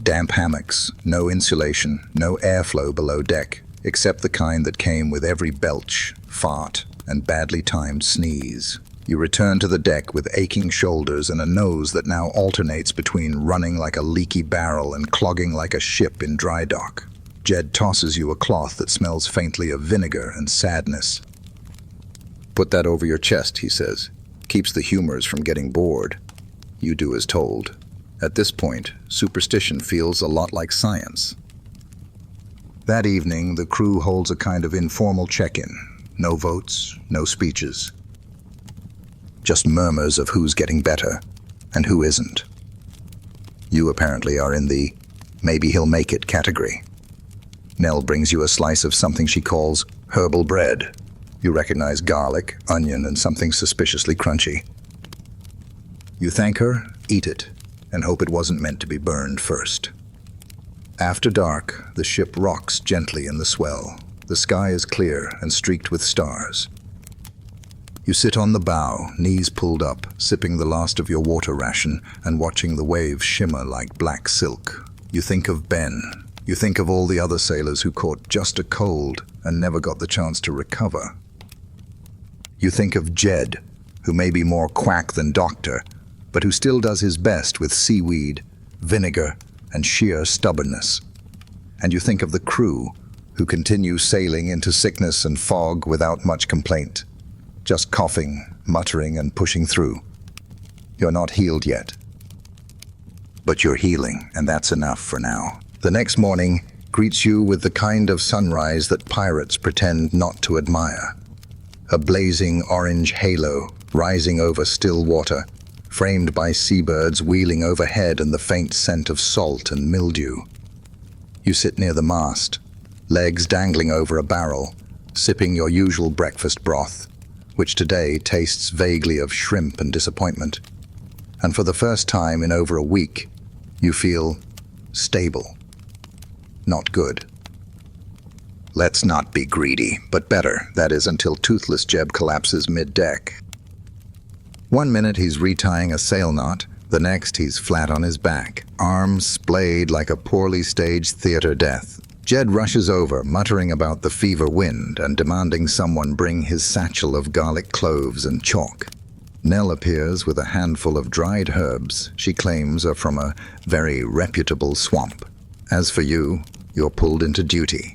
Damp hammocks, no insulation, no airflow below deck, except the kind that came with every belch, fart, and badly timed sneeze. You return to the deck with aching shoulders and a nose that now alternates between running like a leaky barrel and clogging like a ship in dry dock. Jed tosses you a cloth that smells faintly of vinegar and sadness. Put that over your chest, he says. Keeps the humors from getting bored. You do as told. At this point, superstition feels a lot like science. That evening, the crew holds a kind of informal check-in. No votes, no speeches. Just murmurs of who's getting better and who isn't. You apparently are in the maybe he'll make it category. Nell brings you a slice of something she calls herbal bread. You recognize garlic, onion, and something suspiciously crunchy. You thank her, eat it, and hope it wasn't meant to be burned first. After dark, the ship rocks gently in the swell. The sky is clear and streaked with stars. You sit on the bow, knees pulled up, sipping the last of your water ration and watching the waves shimmer like black silk. You think of Ben. You think of all the other sailors who caught just a cold and never got the chance to recover. You think of Jed, who may be more quack than doctor, but who still does his best with seaweed, vinegar, and sheer stubbornness. And you think of the crew, who continue sailing into sickness and fog without much complaint, just coughing, muttering, and pushing through. You're not healed yet. But you're healing, and that's enough for now. The next morning greets you with the kind of sunrise that pirates pretend not to admire. A blazing orange halo rising over still water, framed by seabirds wheeling overhead and the faint scent of salt and mildew. You sit near the mast, legs dangling over a barrel, sipping your usual breakfast broth, which today tastes vaguely of shrimp and disappointment. And for the first time in over a week, you feel stable. Not good. Let's not be greedy, but better, that is, until Toothless Jeb collapses mid-deck. 1 minute he's retying a sail knot, the next he's flat on his back, arms splayed like a poorly staged theater death. Jed rushes over, muttering about the fever wind and demanding someone bring his satchel of garlic cloves and chalk. Nell appears with a handful of dried herbs she claims are from a very reputable swamp. As for you, you're pulled into duty.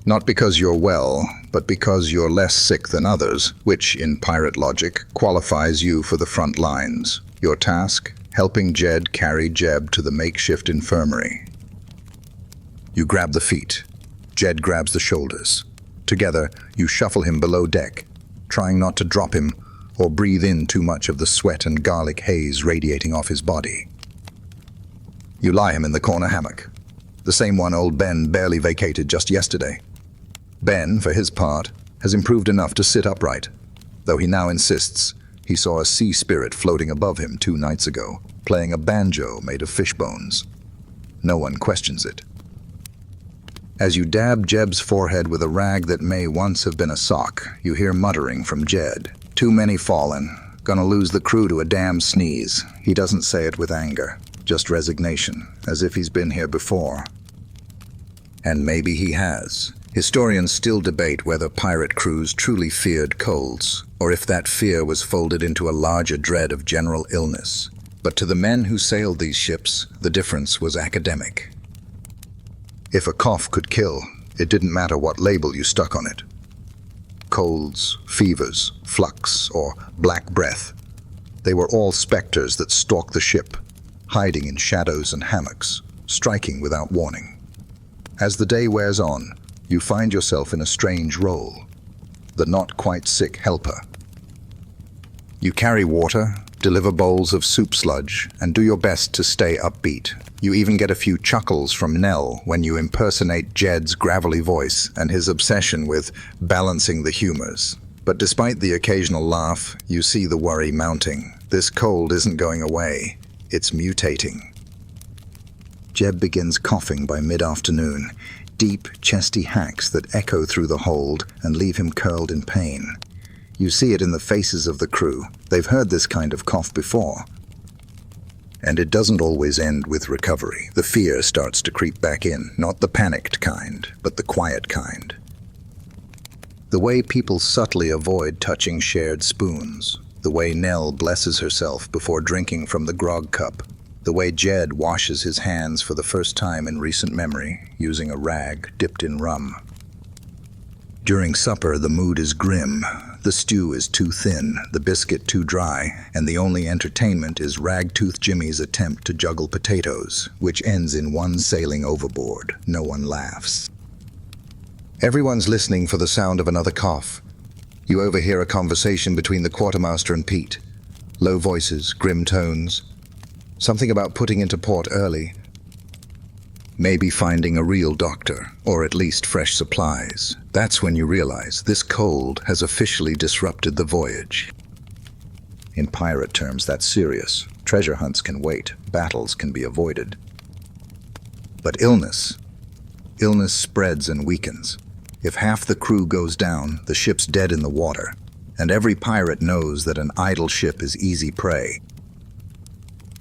Not because you're well, but because you're less sick than others, which, in pirate logic, qualifies you for the front lines. Your task, helping Jed carry Jeb to the makeshift infirmary. You grab the feet. Jed grabs the shoulders. Together, you shuffle him below deck, trying not to drop him or breathe in too much of the sweat and garlic haze radiating off his body. You lie him in the corner hammock, the same one old Ben barely vacated just yesterday. Ben, for his part, has improved enough to sit upright, though he now insists he saw a sea spirit floating above him 2 nights ago, playing a banjo made of fish bones. No one questions it. As you dab Jeb's forehead with a rag that may once have been a sock, you hear muttering from Jed. Too many fallen. Gonna lose the crew to a damn sneeze. He doesn't say it with anger, just resignation, as if he's been here before. And maybe he has. Historians still debate whether pirate crews truly feared colds, or if that fear was folded into a larger dread of general illness. But to the men who sailed these ships, the difference was academic. If a cough could kill, it didn't matter what label you stuck on it. Colds, fevers, flux, or black breath. They were all specters that stalked the ship, hiding in shadows and hammocks, striking without warning. As the day wears on, you find yourself in a strange role, the not-quite-sick helper. You carry water, deliver bowls of soup sludge, and do your best to stay upbeat. You even get a few chuckles from Nell when you impersonate Jed's gravelly voice and his obsession with balancing the humors. But despite the occasional laugh, you see the worry mounting. This cold isn't going away, it's mutating. Jeb begins coughing by mid-afternoon, deep, chesty hacks that echo through the hold and leave him curled in pain. You see it in the faces of the crew. They've heard this kind of cough before. And it doesn't always end with recovery. The fear starts to creep back in, not the panicked kind, but the quiet kind. The way people subtly avoid touching shared spoons, the way Nell blesses herself before drinking from the grog cup, the way Jed washes his hands for the first time in recent memory, using a rag dipped in rum. During supper, the mood is grim. The stew is too thin, the biscuit too dry, and the only entertainment is Ragtooth Jimmy's attempt to juggle potatoes, which ends in one sailing overboard. No one laughs. Everyone's listening for the sound of another cough. You overhear a conversation between the quartermaster and Pete. Low voices, grim tones. Something about putting into port early. Maybe finding a real doctor, or at least fresh supplies. That's when you realize this cold has officially disrupted the voyage. In pirate terms, that's serious. Treasure hunts can wait, battles can be avoided. But illness spreads and weakens. If half the crew goes down, the ship's dead in the water, and every pirate knows that an idle ship is easy prey.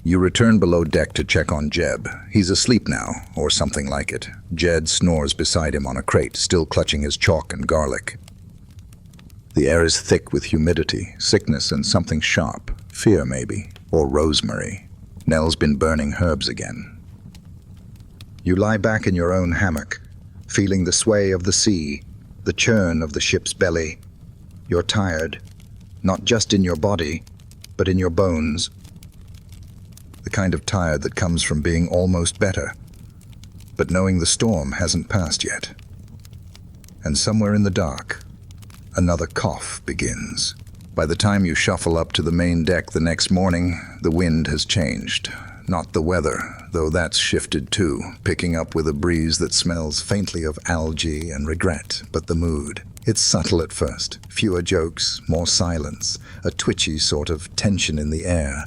You return below deck to check on Jeb. He's asleep now, or something like it. Jed snores beside him on a crate, still clutching his chalk and garlic. The air is thick with humidity, sickness, and something sharp. Fear, maybe, or rosemary. Nell's been burning herbs again. You lie back in your own hammock, feeling the sway of the sea, the churn of the ship's belly. You're tired, not just in your body, but in your bones. The kind of tired that comes from being almost better, but knowing the storm hasn't passed yet. And somewhere in the dark, another cough begins. By the time you shuffle up to the main deck the next morning, the wind has changed. Not the weather, though that's shifted too, picking up with a breeze that smells faintly of algae and regret, but the mood. It's subtle at first, fewer jokes, more silence, a twitchy sort of tension in the air.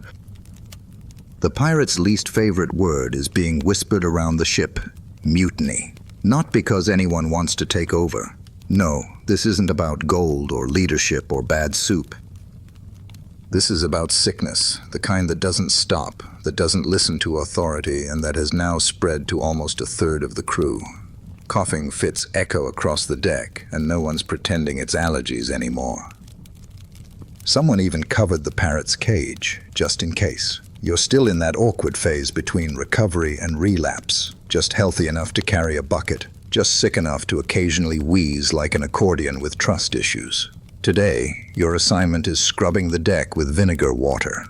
The pirate's least favorite word is being whispered around the ship, mutiny. Not because anyone wants to take over. No, this isn't about gold or leadership or bad soup. This is about sickness, the kind that doesn't stop, that doesn't listen to authority, and that has now spread to almost a third of the crew. Coughing fits echo across the deck, and no one's pretending it's allergies anymore. Someone even covered the parrot's cage, just in case. You're still in that awkward phase between recovery and relapse, just healthy enough to carry a bucket, just sick enough to occasionally wheeze like an accordion with trust issues. Today, your assignment is scrubbing the deck with vinegar water.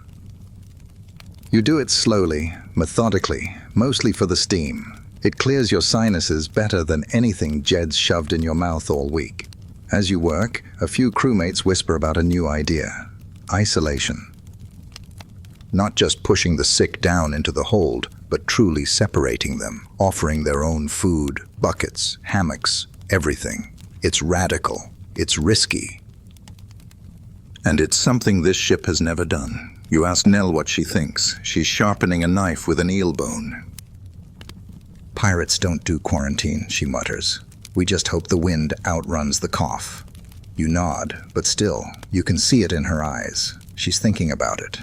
You do it slowly, methodically, mostly for the steam. It clears your sinuses better than anything Jed's shoved in your mouth all week. As you work, a few crewmates whisper about a new idea: isolation. Not just pushing the sick down into the hold, but truly separating them, offering their own food, buckets, hammocks, everything. It's radical. It's risky. And it's something this ship has never done. You ask Nell what she thinks. She's sharpening a knife with an eel bone. Pirates don't do quarantine, she mutters. We just hope the wind outruns the cough. You nod, but still, you can see it in her eyes. She's thinking about it.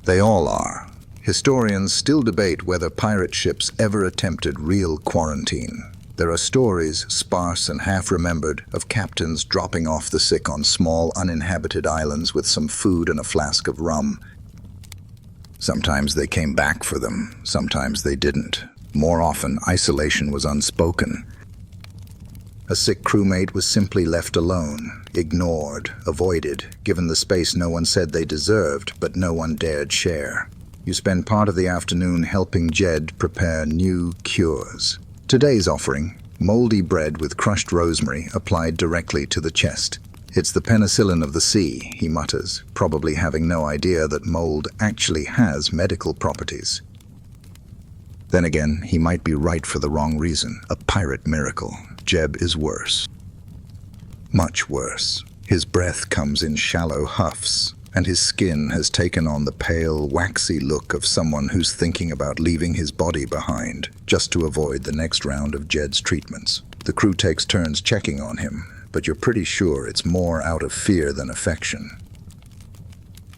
They all are. Historians still debate whether pirate ships ever attempted real quarantine. There are stories, sparse and half-remembered, of captains dropping off the sick on small, uninhabited islands with some food and a flask of rum. Sometimes they came back for them, sometimes they didn't. More often, isolation was unspoken. A sick crewmate was simply left alone, ignored, avoided, given the space no one said they deserved, but no one dared share. You spend part of the afternoon helping Jed prepare new cures. Today's offering, moldy bread with crushed rosemary applied directly to the chest. It's the penicillin of the sea, he mutters, probably having no idea that mold actually has medical properties. Then again, he might be right for the wrong reason. A pirate miracle. Jeb is worse. Much worse. His breath comes in shallow huffs, and his skin has taken on the pale, waxy look of someone who's thinking about leaving his body behind, just to avoid the next round of Jed's treatments. The crew takes turns checking on him, but you're pretty sure it's more out of fear than affection.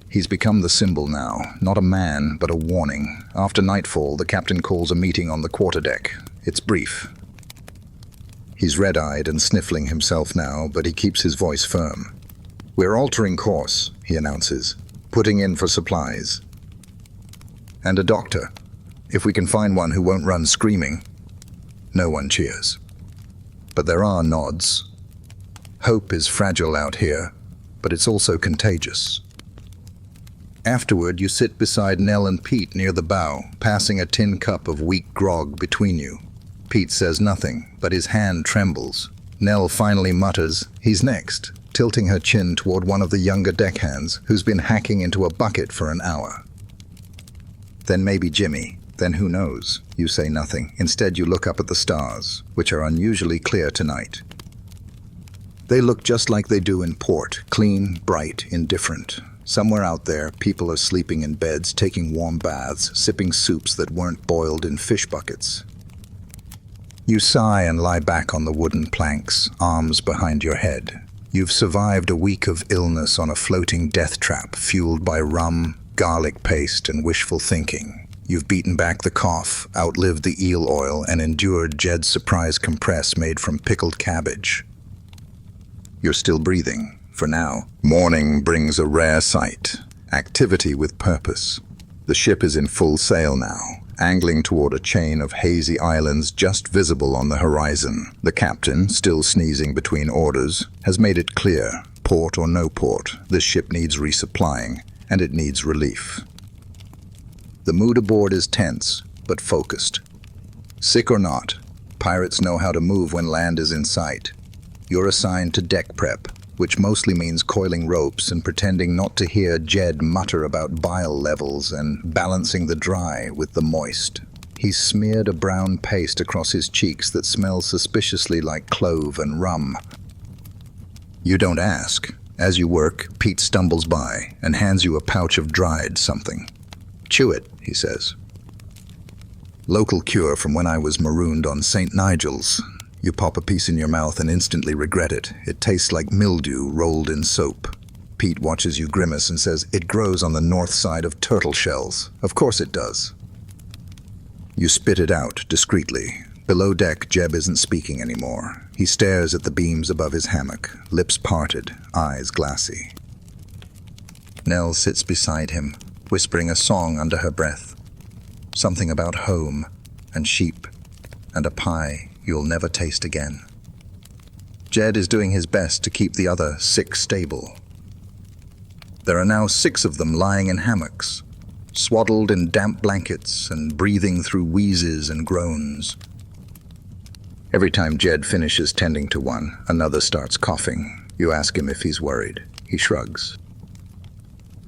He's become the symbol now, not a man, but a warning. After nightfall, the captain calls a meeting on the quarterdeck. It's brief. He's red-eyed and sniffling himself now, but he keeps his voice firm. "We're altering course," he announces, "putting in for supplies. And a doctor, if we can find one who won't run screaming." No one cheers. But there are nods. Hope is fragile out here, but it's also contagious. Afterward, you sit beside Nell and Pete near the bow, passing a tin cup of weak grog between you. Pete says nothing, but his hand trembles. Nell finally mutters, "He's next," tilting her chin toward one of the younger deckhands, who's been hacking into a bucket for an hour. Then maybe Jimmy. Then who knows? You say nothing. Instead, you look up at the stars, which are unusually clear tonight. They look just like they do in port, clean, bright, indifferent. Somewhere out there, people are sleeping in beds, taking warm baths, sipping soups that weren't boiled in fish buckets. You sigh and lie back on the wooden planks, arms behind your head. You've survived a week of illness on a floating death trap fueled by rum, garlic paste, and wishful thinking. You've beaten back the cough, outlived the eel oil, and endured Jed's surprise compress made from pickled cabbage. You're still breathing. For now, morning brings a rare sight. Activity with purpose. The ship is in full sail now, angling toward a chain of hazy islands just visible on the horizon. The captain, still sneezing between orders, has made it clear, port or no port, this ship needs resupplying, and it needs relief. The mood aboard is tense, but focused. Sick or not, pirates know how to move when land is in sight. You're assigned to deck prep, which mostly means coiling ropes and pretending not to hear Jed mutter about bile levels and balancing the dry with the moist. He's smeared a brown paste across his cheeks that smells suspiciously like clove and rum. You don't ask. As you work, Pete stumbles by and hands you a pouch of dried something. "Chew it," he says. "Local cure from when I was marooned on St. Nigel's." You pop a piece in your mouth and instantly regret it. It tastes like mildew rolled in soap. Pete watches you grimace and says, "It grows on the north side of turtle shells." Of course it does. You spit it out discreetly. Below deck, Jeb isn't speaking anymore. He stares at the beams above his hammock, lips parted, eyes glassy. Nell sits beside him, whispering a song under her breath. Something about home, and sheep, and a pie you'll never taste again. Jed is doing his best to keep the other sick stable. There are now 6 of them lying in hammocks, swaddled in damp blankets and breathing through wheezes and groans. Every time Jed finishes tending to one, another starts coughing. You ask him if he's worried. He shrugs.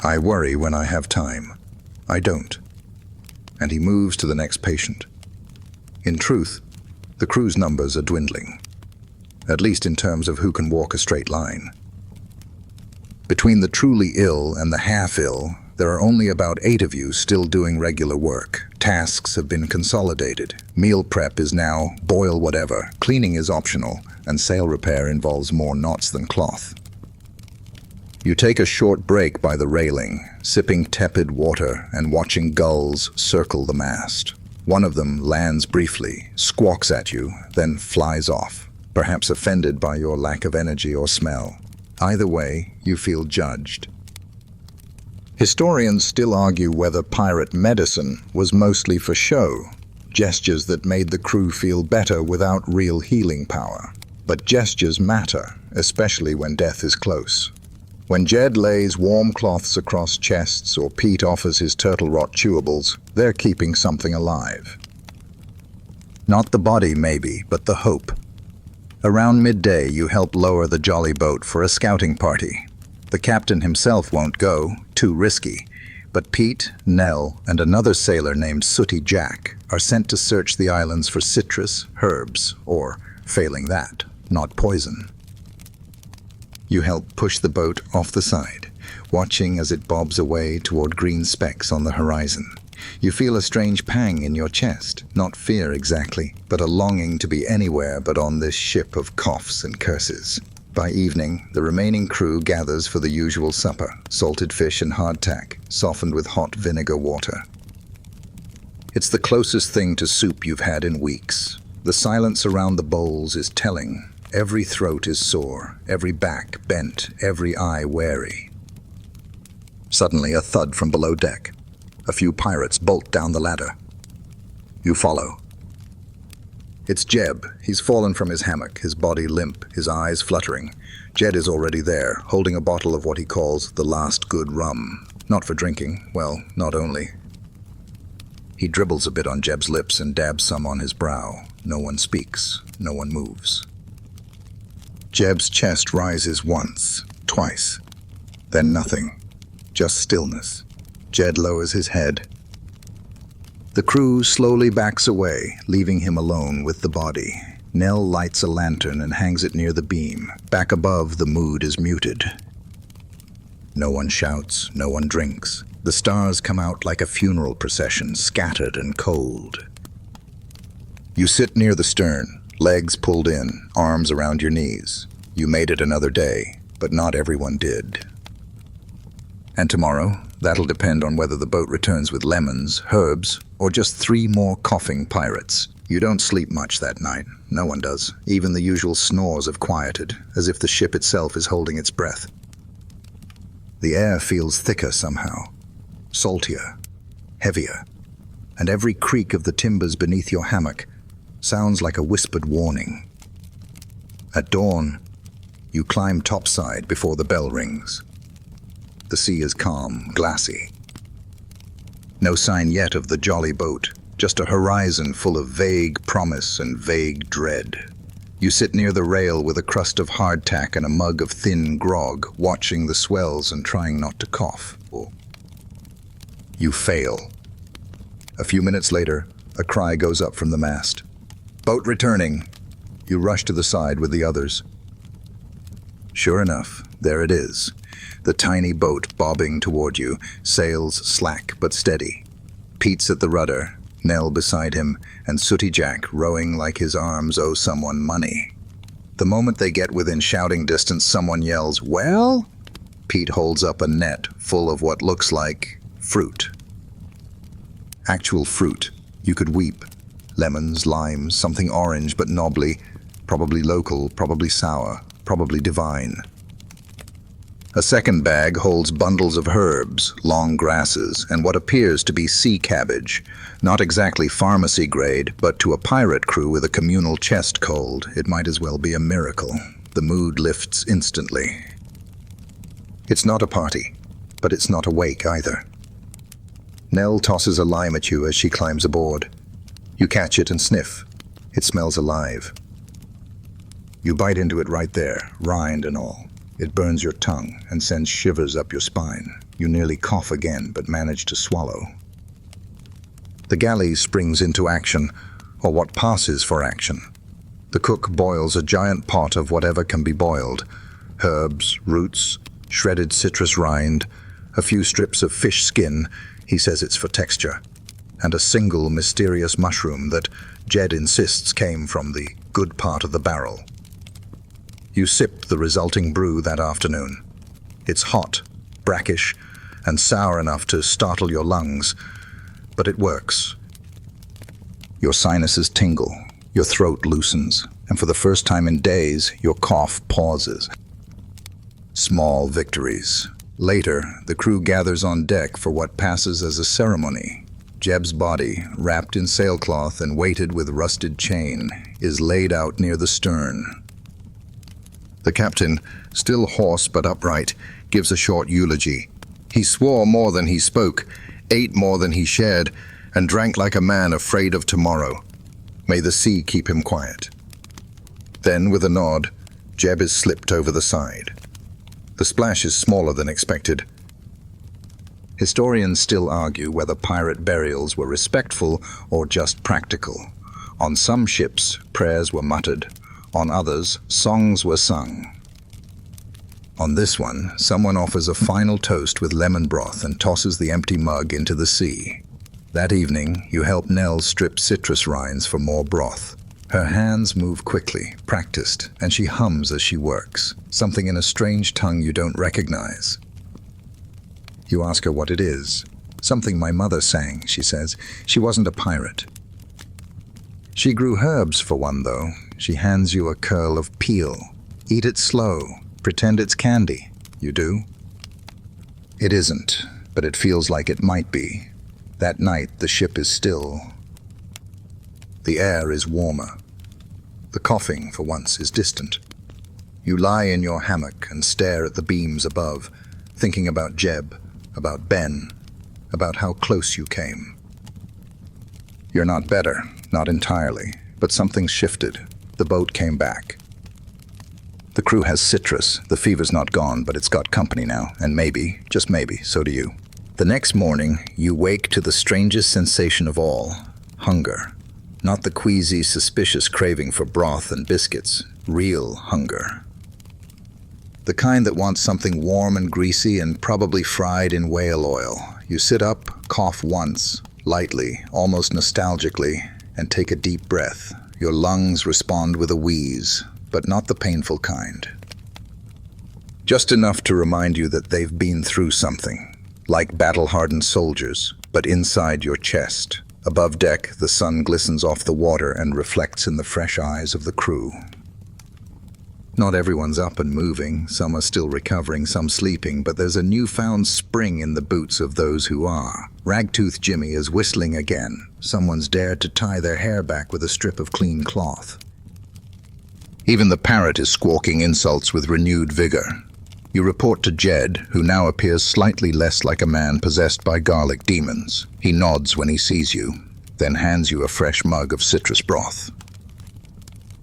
"I worry when I have time. I don't." And he moves to the next patient. In truth, the crew's numbers are dwindling, at least in terms of who can walk a straight line. Between the truly ill and the half-ill, there are only about 8 of you still doing regular work. Tasks have been consolidated. Meal prep is now boil whatever, cleaning is optional, and sail repair involves more knots than cloth. You take a short break by the railing, sipping tepid water and watching gulls circle the mast. One of them lands briefly, squawks at you, then flies off, perhaps offended by your lack of energy or smell. Either way, you feel judged. Historians still argue whether pirate medicine was mostly for show, gestures that made the crew feel better without real healing power. But gestures matter, especially when death is close. When Jed lays warm cloths across chests or Pete offers his turtle rot chewables, they're keeping something alive. Not the body, maybe, but the hope. Around midday, you help lower the jolly boat for a scouting party. The captain himself won't go, too risky, but Pete, Nell, and another sailor named Sooty Jack are sent to search the islands for citrus, herbs, or, failing that, not poison. You help push the boat off the side, watching as it bobs away toward green specks on the horizon. You feel a strange pang in your chest, not fear exactly, but a longing to be anywhere but on this ship of coughs and curses. By evening, the remaining crew gathers for the usual supper, salted fish and hardtack, softened with hot vinegar water. It's the closest thing to soup you've had in weeks. The silence around the bowls is telling. Every throat is sore, every back bent, every eye wary. Suddenly, a thud from below deck. A few pirates bolt down the ladder. You follow. It's Jeb. He's fallen from his hammock, his body limp, his eyes fluttering. Jed is already there, holding a bottle of what he calls the last good rum. Not for drinking, well, not only. He dribbles a bit on Jeb's lips and dabs some on his brow. No one speaks, no one moves. Jeb's chest rises once, twice, then nothing. Just stillness. Jed lowers his head. The crew slowly backs away, leaving him alone with the body. Nell lights a lantern and hangs it near the beam. Back above, the mood is muted. No one shouts, no one drinks. The stars come out like a funeral procession, scattered and cold. You sit near the stern, legs pulled in, arms around your knees. You made it another day, but not everyone did. And tomorrow, that'll depend on whether the boat returns with lemons, herbs, or just 3 more coughing pirates. You don't sleep much that night. No one does. Even the usual snores have quieted, as if the ship itself is holding its breath. The air feels thicker somehow, saltier, heavier, and every creak of the timbers beneath your hammock sounds like a whispered warning. At dawn, you climb topside before the bell rings. The sea is calm, glassy. No sign yet of the jolly boat, just a horizon full of vague promise and vague dread. You sit near the rail with a crust of hardtack and a mug of thin grog, watching the swells and trying not to cough. You fail. A few minutes later, a cry goes up from the mast. "Boat returning!" You rush to the side with the others. Sure enough, there it is. The tiny boat bobbing toward you, sails slack but steady. Pete's at the rudder, Nell beside him, and Sooty Jack rowing like his arms owe someone money. The moment they get within shouting distance, someone yells, "Well?" Pete holds up a net full of what looks like fruit. Actual fruit. You could weep. Lemons, limes, something orange but knobbly, probably local, probably sour, probably divine. A second bag holds bundles of herbs, long grasses, and what appears to be sea cabbage. Not exactly pharmacy grade, but to a pirate crew with a communal chest cold, it might as well be a miracle. The mood lifts instantly. It's not a party, but it's not a wake either. Nell tosses a lime at you as she climbs aboard. You catch it and sniff. It smells alive. You bite into it right there, rind and all. It burns your tongue and sends shivers up your spine. You nearly cough again, but manage to swallow. The galley springs into action, or what passes for action. The cook boils a giant pot of whatever can be boiled. Herbs, roots, shredded citrus rind, a few strips of fish skin, he says it's for texture, and a single mysterious mushroom that Jed insists came from the good part of the barrel. You sip the resulting brew that afternoon. It's hot, brackish, and sour enough to startle your lungs, but it works. Your sinuses tingle, your throat loosens, and for the first time in days, your cough pauses. Small victories. Later, the crew gathers on deck for what passes as a ceremony. Jeb's body, wrapped in sailcloth and weighted with rusted chain, is laid out near the stern. The captain, still hoarse but upright, gives a short eulogy. He swore more than he spoke, ate more than he shared, and drank like a man afraid of tomorrow. May the sea keep him quiet. Then, with a nod, Jeb is slipped over the side. The splash is smaller than expected. Historians still argue whether pirate burials were respectful or just practical. On some ships, prayers were muttered. On others, songs were sung. On this one, someone offers a final toast with lemon broth and tosses the empty mug into the sea. That evening, you help Nell strip citrus rinds for more broth. Her hands move quickly, practiced, and she hums as she works, something in a strange tongue you don't recognize. You ask her what it is. Something my mother sang, she says. She wasn't a pirate. She grew herbs for one, though. She hands you a curl of peel. Eat it slow. Pretend it's candy. You do? It isn't, but it feels like it might be. That night, the ship is still. The air is warmer. The coughing, for once, is distant. You lie in your hammock and stare at the beams above, thinking about Jeb, about Ben, about how close you came. You're not better, not entirely, but something's shifted. The boat came back. The crew has citrus. The fever's not gone, but it's got company now, and maybe, just maybe, so do you. The next morning, you wake to the strangest sensation of all, hunger. Not the queasy, suspicious craving for broth and biscuits, real hunger. The kind that wants something warm and greasy and probably fried in whale oil. You sit up, cough once, lightly, almost nostalgically, and take a deep breath. Your lungs respond with a wheeze, but not the painful kind. Just enough to remind you that they've been through something, like battle-hardened soldiers, but inside your chest. Above deck, the sun glistens off the water and reflects in the fresh eyes of the crew. Not everyone's up and moving, some are still recovering, some sleeping, but there's a newfound spring in the boots of those who are. Ragtooth Jimmy is whistling again. Someone's dared to tie their hair back with a strip of clean cloth. Even the parrot is squawking insults with renewed vigor. You report to Jed, who now appears slightly less like a man possessed by garlic demons. He nods when he sees you, then hands you a fresh mug of citrus broth.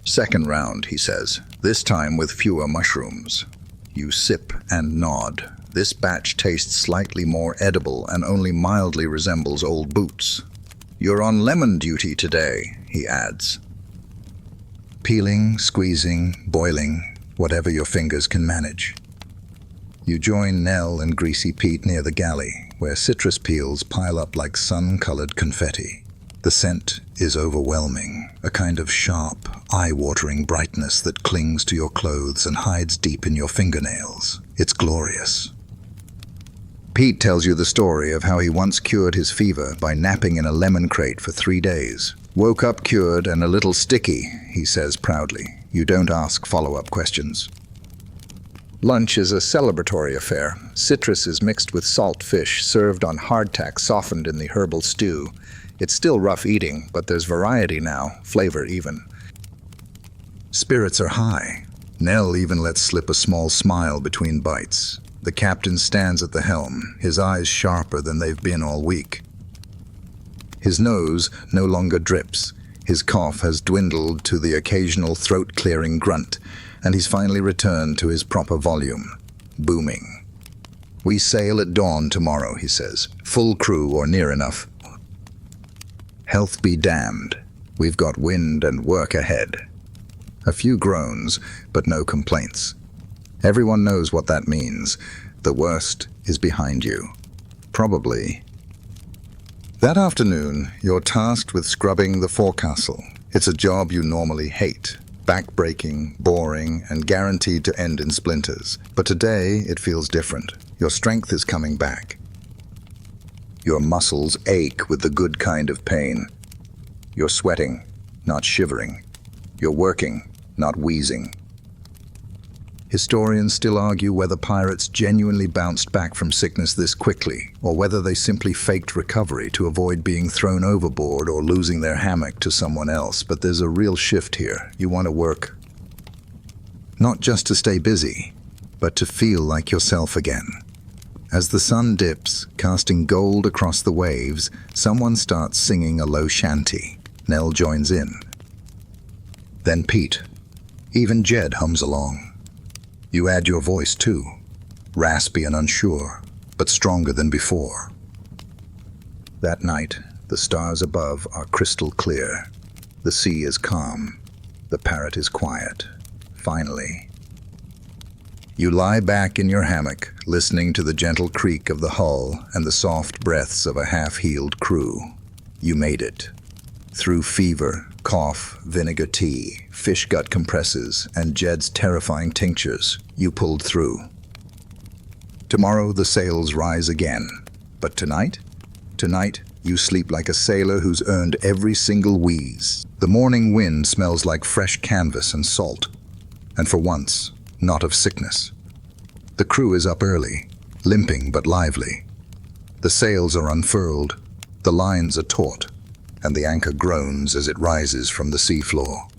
Second round, he says, this time with fewer mushrooms. You sip and nod. This batch tastes slightly more edible and only mildly resembles old boots. You're on lemon duty today, he adds. Peeling, squeezing, boiling, whatever your fingers can manage. You join Nell and Greasy Pete near the galley, where citrus peels pile up like sun-colored confetti. The scent is overwhelming, a kind of sharp, eye-watering brightness that clings to your clothes and hides deep in your fingernails. It's glorious. Pete tells you the story of how he once cured his fever by napping in a lemon crate for 3 days. Woke up cured and a little sticky, he says proudly. You don't ask follow-up questions. Lunch is a celebratory affair. Citrus is mixed with salt fish, served on hardtack softened in the herbal stew. It's still rough eating, but there's variety now, flavor even. Spirits are high. Nell even lets slip a small smile between bites. The captain stands at the helm, his eyes sharper than they've been all week. His nose no longer drips. His cough has dwindled to the occasional throat-clearing grunt, and he's finally returned to his proper volume, booming. We sail at dawn tomorrow, he says. Full crew or near enough. Health be damned. We've got wind and work ahead. A few groans, but no complaints. Everyone knows what that means. The worst is behind you. Probably. That afternoon, you're tasked with scrubbing the forecastle. It's a job you normally hate. Back-breaking, boring, and guaranteed to end in splinters. But today, it feels different. Your strength is coming back. Your muscles ache with the good kind of pain. You're sweating, not shivering. You're working, not wheezing. Historians still argue whether pirates genuinely bounced back from sickness this quickly, or whether they simply faked recovery to avoid being thrown overboard or losing their hammock to someone else. But there's a real shift here. You want to work, not just to stay busy, but to feel like yourself again. As the sun dips, casting gold across the waves, someone starts singing a low shanty. Nell joins in. Then Pete. Even Jed hums along. You add your voice too, raspy and unsure, but stronger than before. That night, the stars above are crystal clear. The sea is calm. The parrot is quiet. Finally. You lie back in your hammock, listening to the gentle creak of the hull and the soft breaths of a half-healed crew. You made it. Through fever, cough, vinegar tea, fish gut compresses, and Jed's terrifying tinctures, you pulled through. Tomorrow the sails rise again. But tonight? Tonight, you sleep like a sailor who's earned every single wheeze. The morning wind smells like fresh canvas and salt. And for once, not of sickness. The crew is up early, limping but lively. The sails are unfurled, the lines are taut, and the anchor groans as it rises from the seafloor.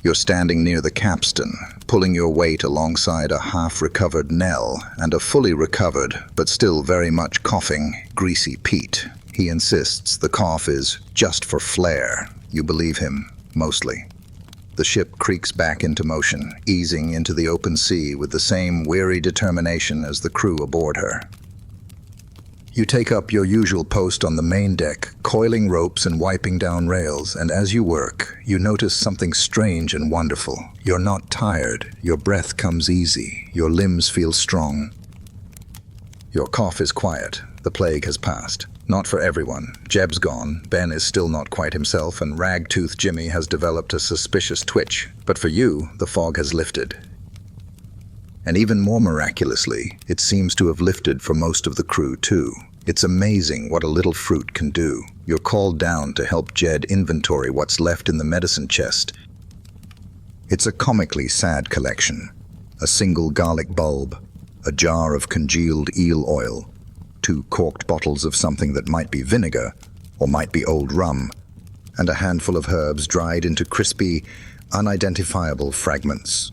You're standing near the capstan, pulling your weight alongside a half-recovered Nell and a fully recovered, but still very much coughing, greasy Pete. He insists the cough is just for flair. You believe him, mostly. The ship creaks back into motion, easing into the open sea with the same weary determination as the crew aboard her. You take up your usual post on the main deck, coiling ropes and wiping down rails, and as you work, you notice something strange and wonderful. You're not tired, your breath comes easy, your limbs feel strong. Your cough is quiet, the plague has passed. Not for everyone. Jeb's gone, Ben is still not quite himself, and Ragtooth Jimmy has developed a suspicious twitch. But for you, the fog has lifted. And even more miraculously, it seems to have lifted for most of the crew too. It's amazing what a little fruit can do. You're called down to help Jed inventory what's left in the medicine chest. It's a comically sad collection. A single garlic bulb, a jar of congealed eel oil, 2 corked bottles of something that might be vinegar or might be old rum, and a handful of herbs dried into crispy, unidentifiable fragments.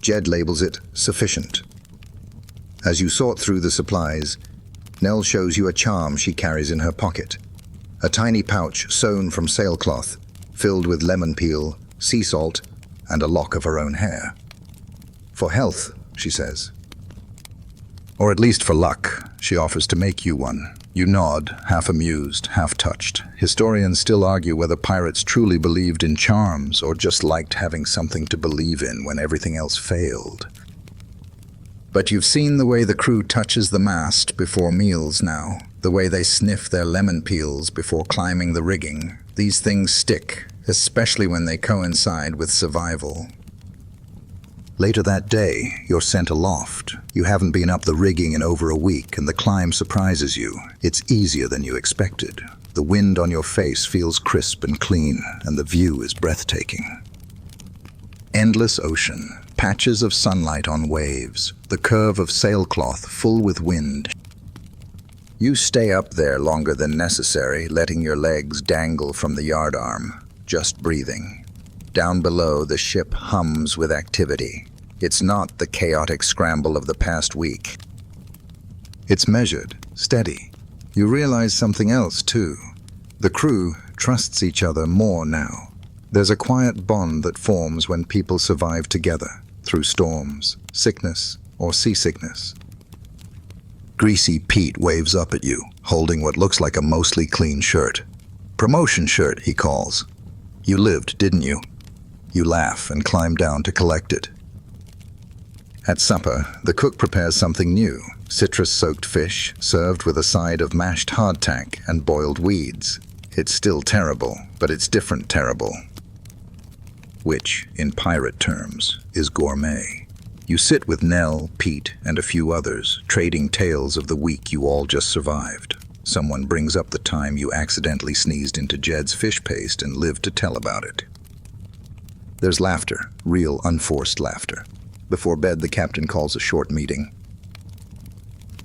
Jed labels it sufficient. As you sort through the supplies, Nell shows you a charm she carries in her pocket. A tiny pouch sewn from sailcloth, filled with lemon peel, sea salt, and a lock of her own hair. For health, she says. Or at least for luck, she offers to make you one. You nod, half amused, half touched. Historians still argue whether pirates truly believed in charms or just liked having something to believe in when everything else failed. But you've seen the way the crew touches the mast before meals now, the way they sniff their lemon peels before climbing the rigging. These things stick, especially when they coincide with survival. Later that day, you're sent aloft. You haven't been up the rigging in over a week, and the climb surprises you. It's easier than you expected. The wind on your face feels crisp and clean, and the view is breathtaking. Endless ocean, patches of sunlight on waves, the curve of sailcloth full with wind. You stay up there longer than necessary, letting your legs dangle from the yardarm, just breathing. Down below, the ship hums with activity. It's not the chaotic scramble of the past week. It's measured, steady. You realize something else, too. The crew trusts each other more now. There's a quiet bond that forms when people survive together, through storms, sickness, or seasickness. Greasy Pete waves up at you, holding what looks like a mostly clean shirt. Promotion shirt, he calls. You lived, didn't you? You laugh and climb down to collect it. At supper, the cook prepares something new, citrus-soaked fish, served with a side of mashed hardtack and boiled weeds. It's still terrible, but it's different terrible. Which, in pirate terms, is gourmet. You sit with Nell, Pete, and a few others, trading tales of the week you all just survived. Someone brings up the time you accidentally sneezed into Jed's fish paste and lived to tell about it. There's laughter, real unforced laughter. Before bed, the captain calls a short meeting.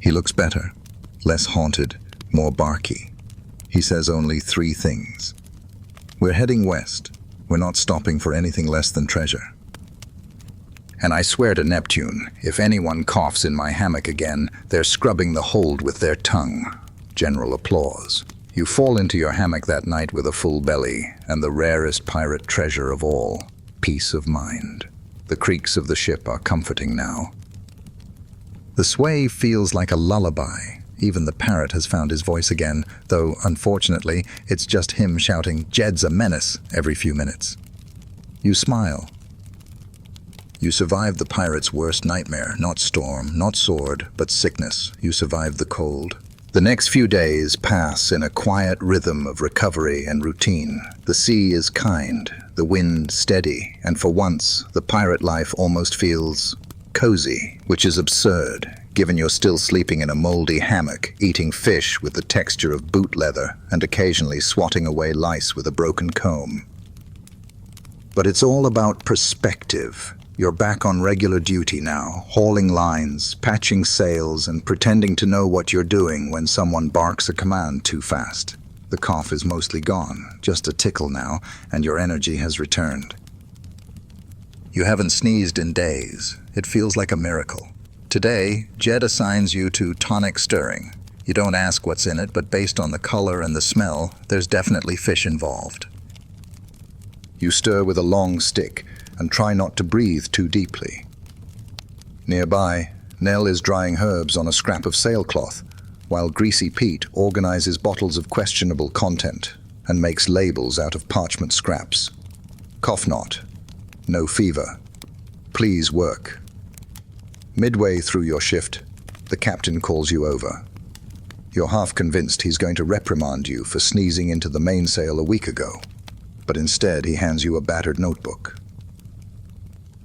He looks better, less haunted, more barky. He says only 3 things. We're heading west. We're not stopping for anything less than treasure. And I swear to Neptune, if anyone coughs in my hammock again, they're scrubbing the hold with their tongue. General applause. You fall into your hammock that night with a full belly, and the rarest pirate treasure of all, peace of mind. The creaks of the ship are comforting now. The sway feels like a lullaby. Even the parrot has found his voice again, though, unfortunately, it's just him shouting, "Jed's a menace," every few minutes. You smile. You survived the pirate's worst nightmare, not storm, not sword, but sickness. You survived the cold. The next few days pass in a quiet rhythm of recovery and routine. The sea is kind, the wind steady, and for once, the pirate life almost feels cozy, which is absurd, given you're still sleeping in a moldy hammock, eating fish with the texture of boot leather, and occasionally swatting away lice with a broken comb. But it's all about perspective. You're back on regular duty now, hauling lines, patching sails, and pretending to know what you're doing when someone barks a command too fast. The cough is mostly gone, just a tickle now, and your energy has returned. You haven't sneezed in days. It feels like a miracle. Today, Jed assigns you to tonic stirring. You don't ask what's in it, but based on the color and the smell, there's definitely fish involved. You stir with a long stick, and try not to breathe too deeply. Nearby, Nell is drying herbs on a scrap of sailcloth, while Greasy Pete organizes bottles of questionable content and makes labels out of parchment scraps. Cough not. No fever. Please work. Midway through your shift, the captain calls you over. You're half convinced he's going to reprimand you for sneezing into the mainsail a week ago, but instead he hands you a battered notebook.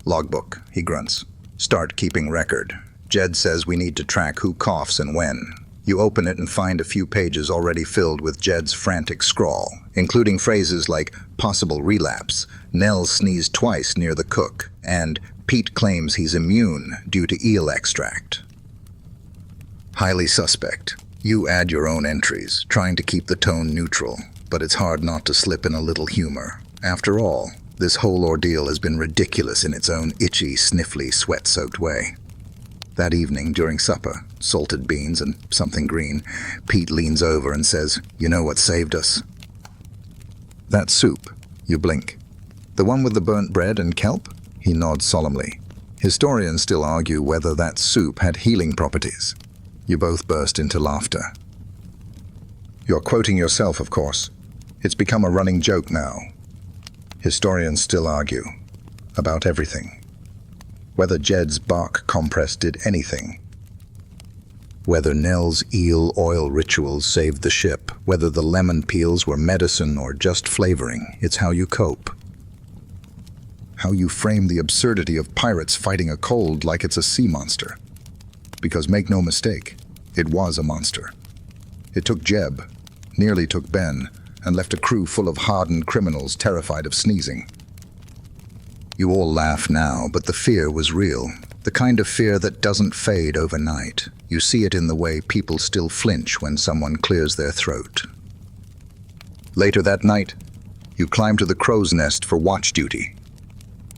"Logbook," he grunts. "Start keeping record. Jed says we need to track who coughs and when." You open it and find a few pages already filled with Jed's frantic scrawl, including phrases like "possible relapse," "Nell sneezed twice near the cook," and "Pete claims he's immune due to eel extract." Highly suspect. You add your own entries, trying to keep the tone neutral, but it's hard not to slip in a little humor. After all, this whole ordeal has been ridiculous in its own itchy, sniffly, sweat-soaked way. That evening, during supper, salted beans and something green, Pete leans over and says, "You know what saved us?" "That soup." You blink. "The one with the burnt bread and kelp?" He nods solemnly. Historians still argue whether that soup had healing properties. You both burst into laughter. You're quoting yourself, of course. It's become a running joke now. Historians still argue about everything. Whether Jed's bark compress did anything. Whether Nell's eel oil rituals saved the ship. Whether the lemon peels were medicine or just flavoring. It's how you cope. How you frame the absurdity of pirates fighting a cold like it's a sea monster. Because make no mistake, it was a monster. It took Jeb, nearly took Ben, and left a crew full of hardened criminals terrified of sneezing. You all laugh now, but the fear was real. The kind of fear that doesn't fade overnight. You see it in the way people still flinch when someone clears their throat. Later that night, you climb to the crow's nest for watch duty.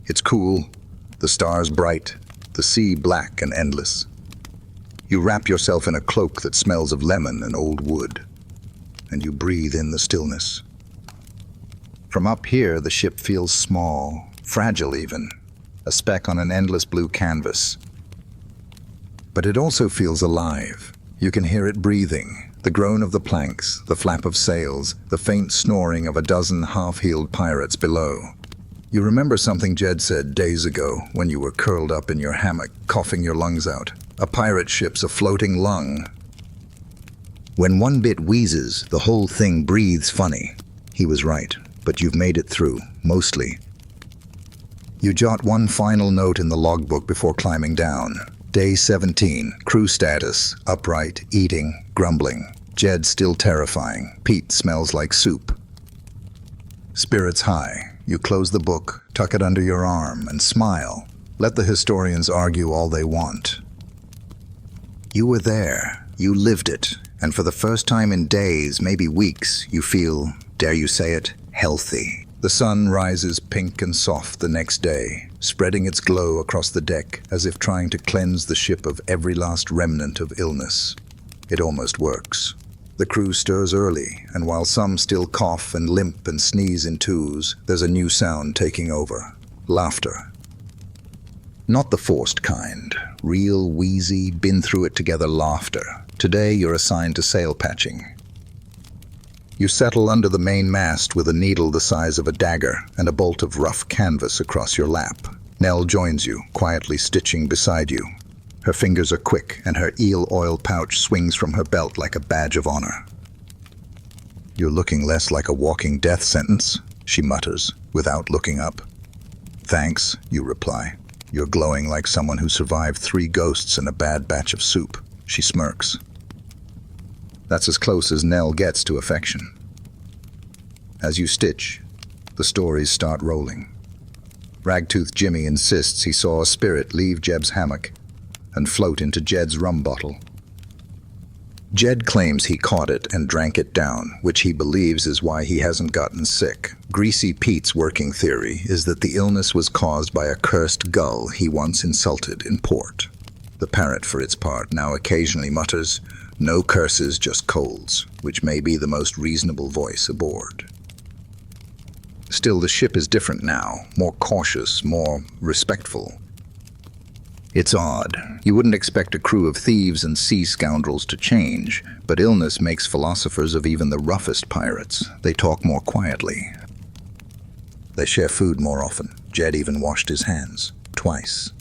It's cool, the stars bright, the sea black and endless. You wrap yourself in a cloak that smells of lemon and old wood, and you breathe in the stillness. From up here, the ship feels small, fragile even, a speck on an endless blue canvas. But it also feels alive. You can hear it breathing, the groan of the planks, the flap of sails, the faint snoring of a dozen half-healed pirates below. You remember something Jed said days ago when you were curled up in your hammock, coughing your lungs out. A pirate ship's a floating lung. When one bit wheezes, the whole thing breathes funny. He was right, but you've made it through, mostly. You jot one final note in the logbook before climbing down. Day 17, crew status, upright, eating, grumbling. Jed still terrifying. Pete smells like soup. Spirits high. You close the book, tuck it under your arm, and smile. Let the historians argue all they want. You were there. You lived it. And for the first time in days, maybe weeks, you feel, dare you say it, healthy. The sun rises pink and soft the next day, spreading its glow across the deck as if trying to cleanse the ship of every last remnant of illness. It almost works. The crew stirs early, and while some still cough and limp and sneeze in twos, there's a new sound taking over. Laughter. Not the forced kind. Real, wheezy, been-through-it-together laughter. Today you're assigned to sail patching. You settle under the main mast with a needle the size of a dagger and a bolt of rough canvas across your lap. Nell joins you, quietly stitching beside you. Her fingers are quick, and her eel oil pouch swings from her belt like a badge of honor. "You're looking less like a walking death sentence," she mutters, without looking up. "Thanks," you reply. "You're glowing like someone who survived 3 ghosts and a bad batch of soup." She smirks. That's as close as Nell gets to affection. As you stitch, the stories start rolling. Ragtooth Jimmy insists he saw a spirit leave Jeb's hammock and float into Jed's rum bottle. Jed claims he caught it and drank it down, which he believes is why he hasn't gotten sick. Greasy Pete's working theory is that the illness was caused by a cursed gull he once insulted in port. The parrot, for its part, now occasionally mutters, "No curses, just colds," which may be the most reasonable voice aboard. Still, the ship is different now, more cautious, more respectful. It's odd. You wouldn't expect a crew of thieves and sea scoundrels to change, but illness makes philosophers of even the roughest pirates. They talk more quietly. They share food more often. Jed even washed his hands, twice.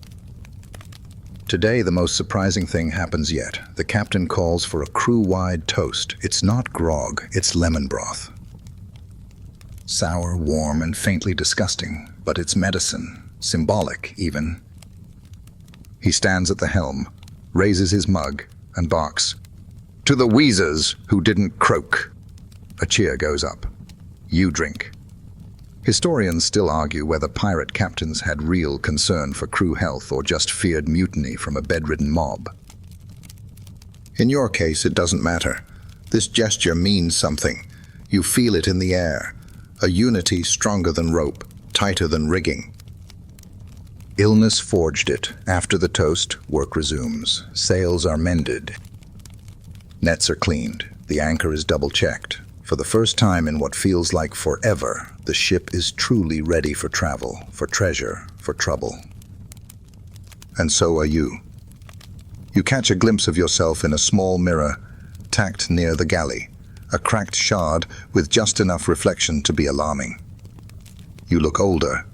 Today, the most surprising thing happens yet. The captain calls for a crew-wide toast. It's not grog, it's lemon broth. Sour, warm, and faintly disgusting, but it's medicine, symbolic even. He stands at the helm, raises his mug, and barks, "To the wheezers who didn't croak." A cheer goes up. You drink. Historians still argue whether pirate captains had real concern for crew health or just feared mutiny from a bedridden mob. In your case, it doesn't matter. This gesture means something. You feel it in the air. A unity stronger than rope, tighter than rigging. Illness forged it. After the toast, work resumes. Sails are mended. Nets are cleaned. The anchor is double-checked. For the first time in what feels like forever, the ship is truly ready for travel, for treasure, for trouble. And so are you. You catch a glimpse of yourself in a small mirror, tacked near the galley, a cracked shard with just enough reflection to be alarming. You look older,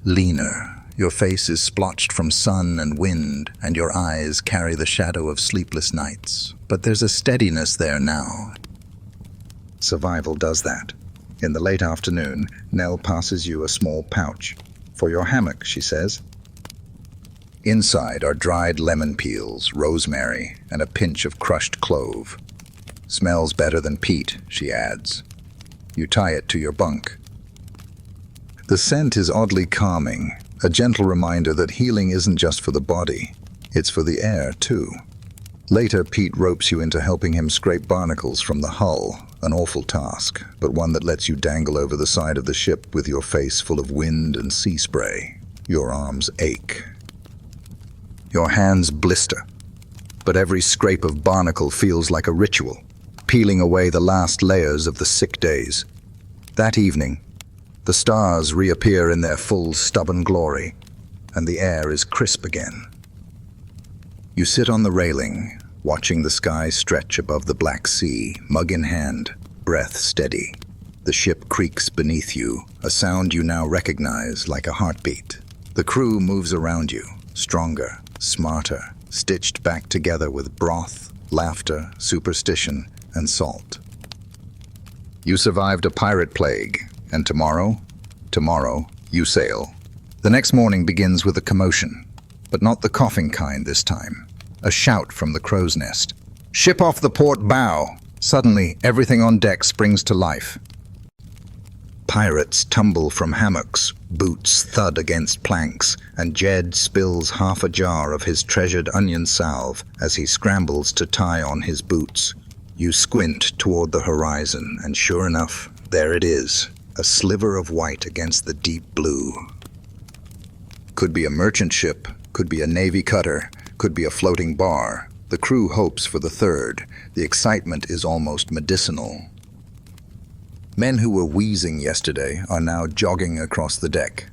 leaner. Your face is splotched from sun and wind, and your eyes carry the shadow of sleepless nights. But there's a steadiness there now. Survival does that. In the late afternoon, Nell passes you a small pouch. "For your hammock," she says. Inside are dried lemon peels, rosemary, and a pinch of crushed clove. "Smells better than peat," she adds. You tie it to your bunk. The scent is oddly calming, a gentle reminder that healing isn't just for the body, it's for the air, too. Later, Pete ropes you into helping him scrape barnacles from the hull, an awful task, but one that lets you dangle over the side of the ship with your face full of wind and sea spray. Your arms ache. Your hands blister, but every scrape of barnacle feels like a ritual, peeling away the last layers of the sick days. That evening, the stars reappear in their full, stubborn glory, and the air is crisp again. You sit on the railing, watching the sky stretch above the Black Sea, mug in hand, breath steady. The ship creaks beneath you, a sound you now recognize like a heartbeat. The crew moves around you, stronger, smarter, stitched back together with broth, laughter, superstition, and salt. You survived a pirate plague, and tomorrow, you sail. The next morning begins with a commotion, but not the coughing kind this time. A shout from the crow's nest. Ship off the port bow. Suddenly, everything on deck springs to life. Pirates tumble from hammocks, boots thud against planks, and Jed spills half a jar of his treasured onion salve as he scrambles to tie on his boots. You squint toward the horizon, and sure enough, there it is, a sliver of white against the deep blue. Could be a merchant ship, could be a navy cutter, could be a floating bar. The crew hopes for the third. The excitement is almost medicinal. Men who were wheezing yesterday are now jogging across the deck.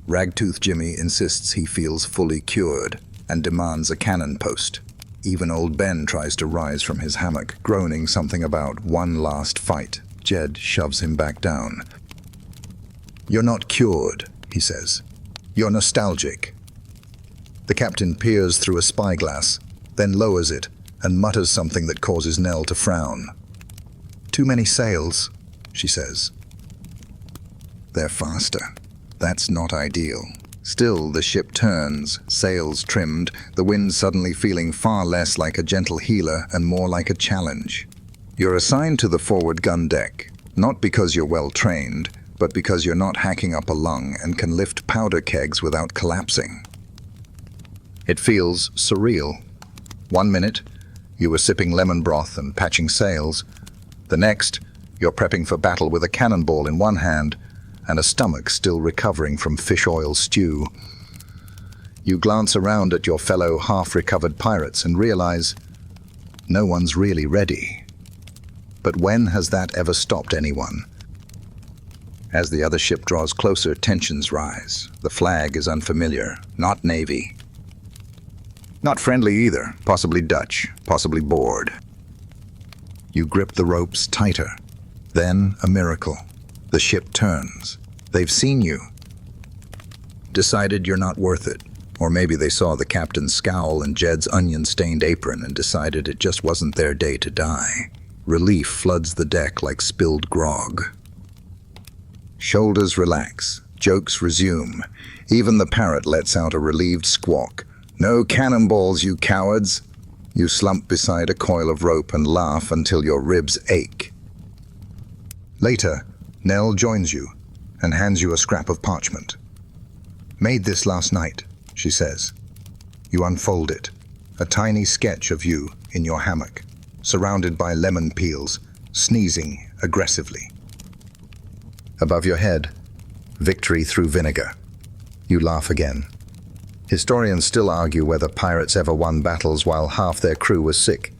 Ragtooth Jimmy insists he feels fully cured and demands a cannon post. Even old Ben tries to rise from his hammock, groaning something about one last fight. Jed shoves him back down. "You're not cured," he says. "You're nostalgic." The captain peers through a spyglass, then lowers it and mutters something that causes Nell to frown. "Too many sails," she says. "They're faster. That's not ideal." Still, the ship turns, sails trimmed, the wind suddenly feeling far less like a gentle healer and more like a challenge. You're assigned to the forward gun deck, not because you're well trained, but because you're not hacking up a lung and can lift powder kegs without collapsing. It feels surreal. 1 minute, you were sipping lemon broth and patching sails. The next, you're prepping for battle with a cannonball in one hand and a stomach still recovering from fish oil stew. You glance around at your fellow half-recovered pirates and realize no one's really ready. But when has that ever stopped anyone? As the other ship draws closer, tensions rise. The flag is unfamiliar, not Navy. Not friendly either, possibly Dutch, possibly bored. You grip the ropes tighter. Then a miracle. The ship turns. They've seen you. Decided you're not worth it. Or maybe they saw the captain's scowl and Jed's onion-stained apron and decided it just wasn't their day to die. Relief floods the deck like spilled grog. Shoulders relax. Jokes resume. Even the parrot lets out a relieved squawk. "No cannonballs, you cowards!" You slump beside a coil of rope and laugh until your ribs ache. Later, Nell joins you and hands you a scrap of parchment. "Made this last night," she says. You unfold it, a tiny sketch of you in your hammock, surrounded by lemon peels, sneezing aggressively. Above your head, victory through vinegar. You laugh again. Historians still argue whether pirates ever won battles while half their crew was sick.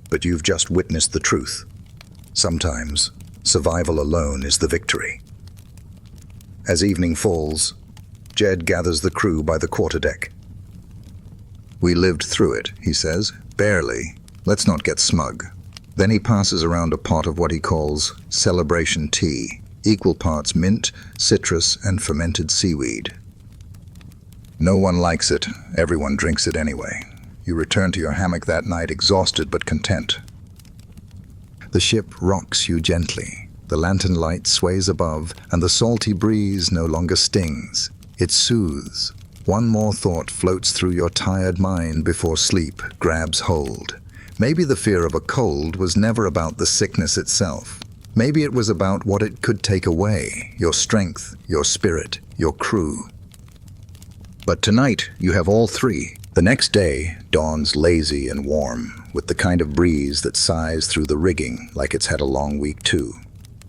But you've just witnessed the truth. Sometimes, survival alone is the victory. As evening falls, Jed gathers the crew by the quarterdeck. "We lived through it," he says. "Barely. Let's not get smug." Then he passes around a pot of what he calls celebration tea, equal parts mint, citrus, and fermented seaweed. No one likes it. Everyone drinks it anyway. You return to your hammock that night exhausted but content. The ship rocks you gently. The lantern light sways above, and the salty breeze no longer stings. It soothes. One more thought floats through your tired mind before sleep grabs hold. Maybe the fear of a cold was never about the sickness itself. Maybe it was about what it could take away, your strength, your spirit, your crew. But tonight, you have all three. The next day dawns lazy and warm, with the kind of breeze that sighs through the rigging like it's had a long week too.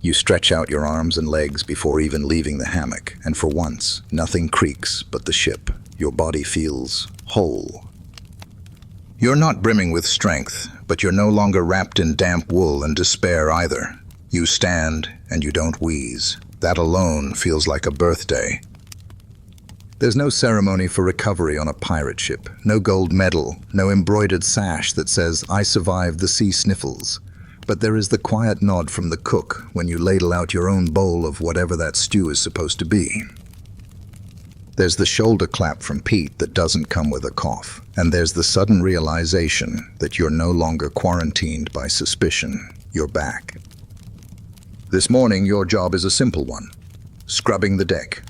You stretch out your arms and legs before even leaving the hammock, and for once, nothing creaks but the ship. Your body feels whole. You're not brimming with strength, but you're no longer wrapped in damp wool and despair either. You stand, and you don't wheeze. That alone feels like a birthday. There's no ceremony for recovery on a pirate ship, no gold medal, no embroidered sash that says, "I survived the sea sniffles." But there is the quiet nod from the cook when you ladle out your own bowl of whatever that stew is supposed to be. There's the shoulder clap from Pete that doesn't come with a cough. And there's the sudden realization that you're no longer quarantined by suspicion. You're back. This morning, your job is a simple one. Scrubbing the deck.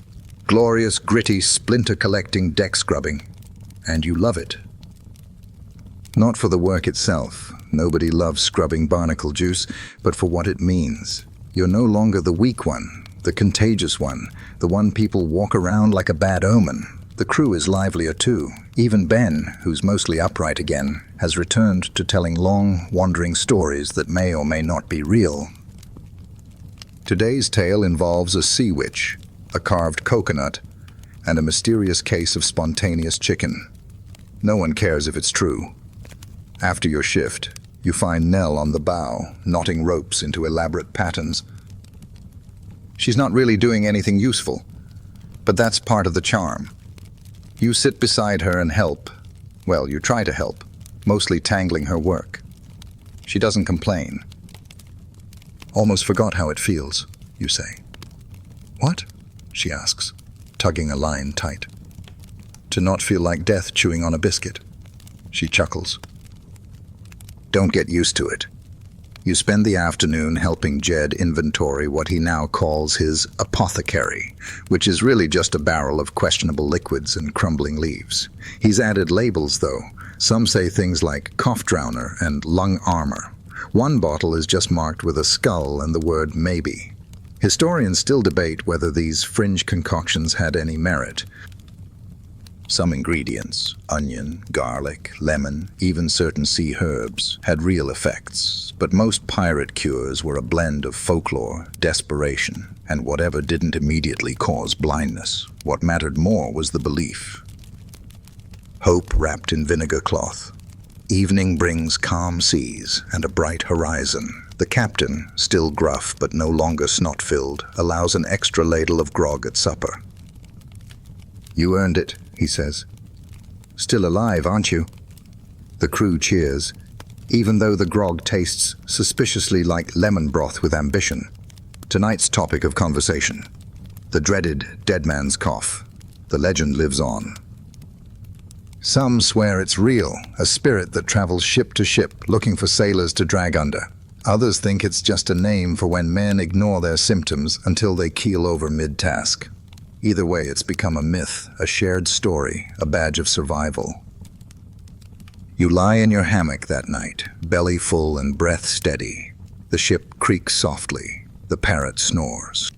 Glorious, gritty, splinter-collecting deck scrubbing. And you love it. Not for the work itself, Nobody loves scrubbing barnacle juice, but for what it means. You're no longer the weak one, the contagious one, the one people walk around like a bad omen. The crew is livelier too. Even Ben, who's mostly upright again, has returned to telling long, wandering stories that may or may not be real. Today's tale involves a sea witch, a carved coconut, and a mysterious case of spontaneous chicken. No one cares if it's true. After your shift, you find Nell on the bow, knotting ropes into elaborate patterns. She's not really doing anything useful, but that's part of the charm. You sit beside her and help. Well, you try to help, mostly tangling her work. She doesn't complain. Almost forgot how it feels, you say. What? She asks, tugging a line tight. To not feel like death chewing on a biscuit. She chuckles. Don't get used to it. You spend the afternoon helping Jed inventory what he now calls his apothecary, which is really just a barrel of questionable liquids and crumbling leaves. He's added labels, though. Some say things like cough drowner and lung armor. One bottle is just marked with a skull and the word maybe. Historians still debate whether these fringe concoctions had any merit. Some ingredients, onion, garlic, lemon, even certain sea herbs, had real effects, but most pirate cures were a blend of folklore, desperation, and whatever didn't immediately cause blindness. What mattered more was the belief. Hope wrapped in vinegar cloth. Evening brings calm seas and a bright horizon. The captain, still gruff but no longer snot-filled, allows an extra ladle of grog at supper. You earned it, he says. Still alive, aren't you? The crew cheers, even though the grog tastes suspiciously like lemon broth with ambition. Tonight's topic of conversation. The dreaded dead man's cough. The legend lives on. Some swear it's real, a spirit that travels ship to ship looking for sailors to drag under. Others think it's just a name for when men ignore their symptoms until they keel over mid-task. Either way, it's become a myth, a shared story, a badge of survival. You lie in your hammock that night, belly full and breath steady. The ship creaks softly. The parrot snores.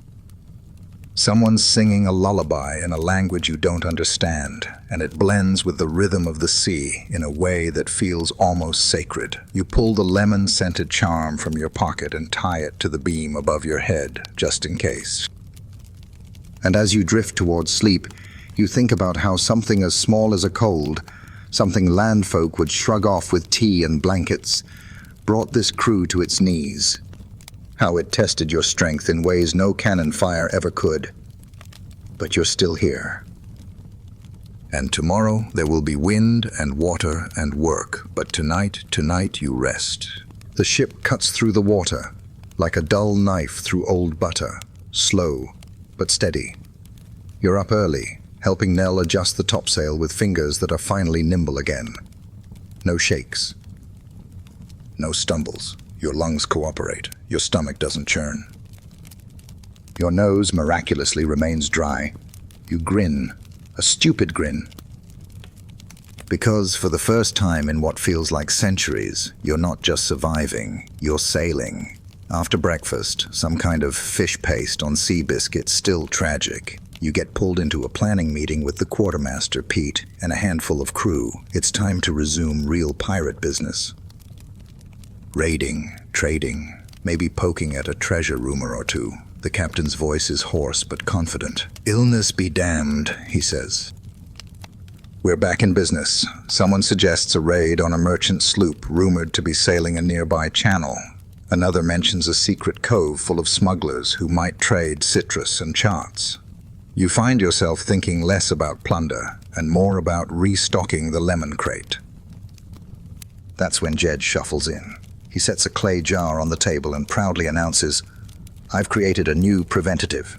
Someone's singing a lullaby in a language you don't understand, and it blends with the rhythm of the sea in a way that feels almost sacred. You pull the lemon-scented charm from your pocket and tie it to the beam above your head, just in case. And as you drift towards sleep, you think about how something as small as a cold, something landfolk would shrug off with tea and blankets, brought this crew to its knees. How it tested your strength in ways no cannon fire ever could. But you're still here. And tomorrow there will be wind and water and work, but tonight you rest. The ship cuts through the water, like a dull knife through old butter, slow but steady. You're up early, helping Nell adjust the topsail with fingers that are finally nimble again. No shakes. No stumbles. Your lungs cooperate. Your stomach doesn't churn. Your nose miraculously remains dry. You grin, a stupid grin. Because for the first time in what feels like centuries, you're not just surviving, you're sailing. After breakfast, some kind of fish paste on sea biscuits, still tragic. You get pulled into a planning meeting with the quartermaster, Pete, and a handful of crew. It's time to resume real pirate business. Raiding, trading, maybe poking at a treasure rumor or two. The captain's voice is hoarse but confident. Illness be damned, he says. We're back in business. Someone suggests a raid on a merchant sloop rumored to be sailing a nearby channel. Another mentions a secret cove full of smugglers who might trade citrus and charts. You find yourself thinking less about plunder and more about restocking the lemon crate. That's when Jed shuffles in. He sets a clay jar on the table and proudly announces, "I've created a new preventative."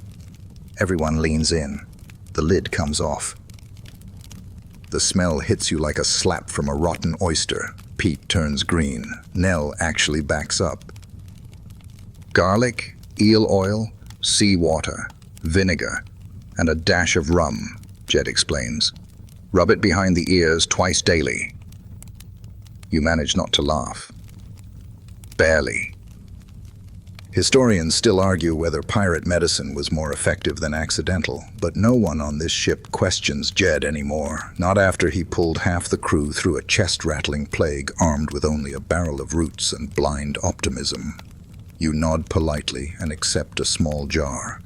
Everyone leans in. The lid comes off. The smell hits you like a slap from a rotten oyster. Pete turns green. Nell actually backs up. Garlic, eel oil, seawater, vinegar, and a dash of rum, Jed explains. Rub it behind the ears twice daily. You manage not to laugh. barely. Historians still argue whether pirate medicine was more effective than accidental, but no one on this ship questions Jed anymore, not after he pulled half the crew through a chest-rattling plague armed with only a barrel of roots and blind optimism. You nod politely and accept a small jar.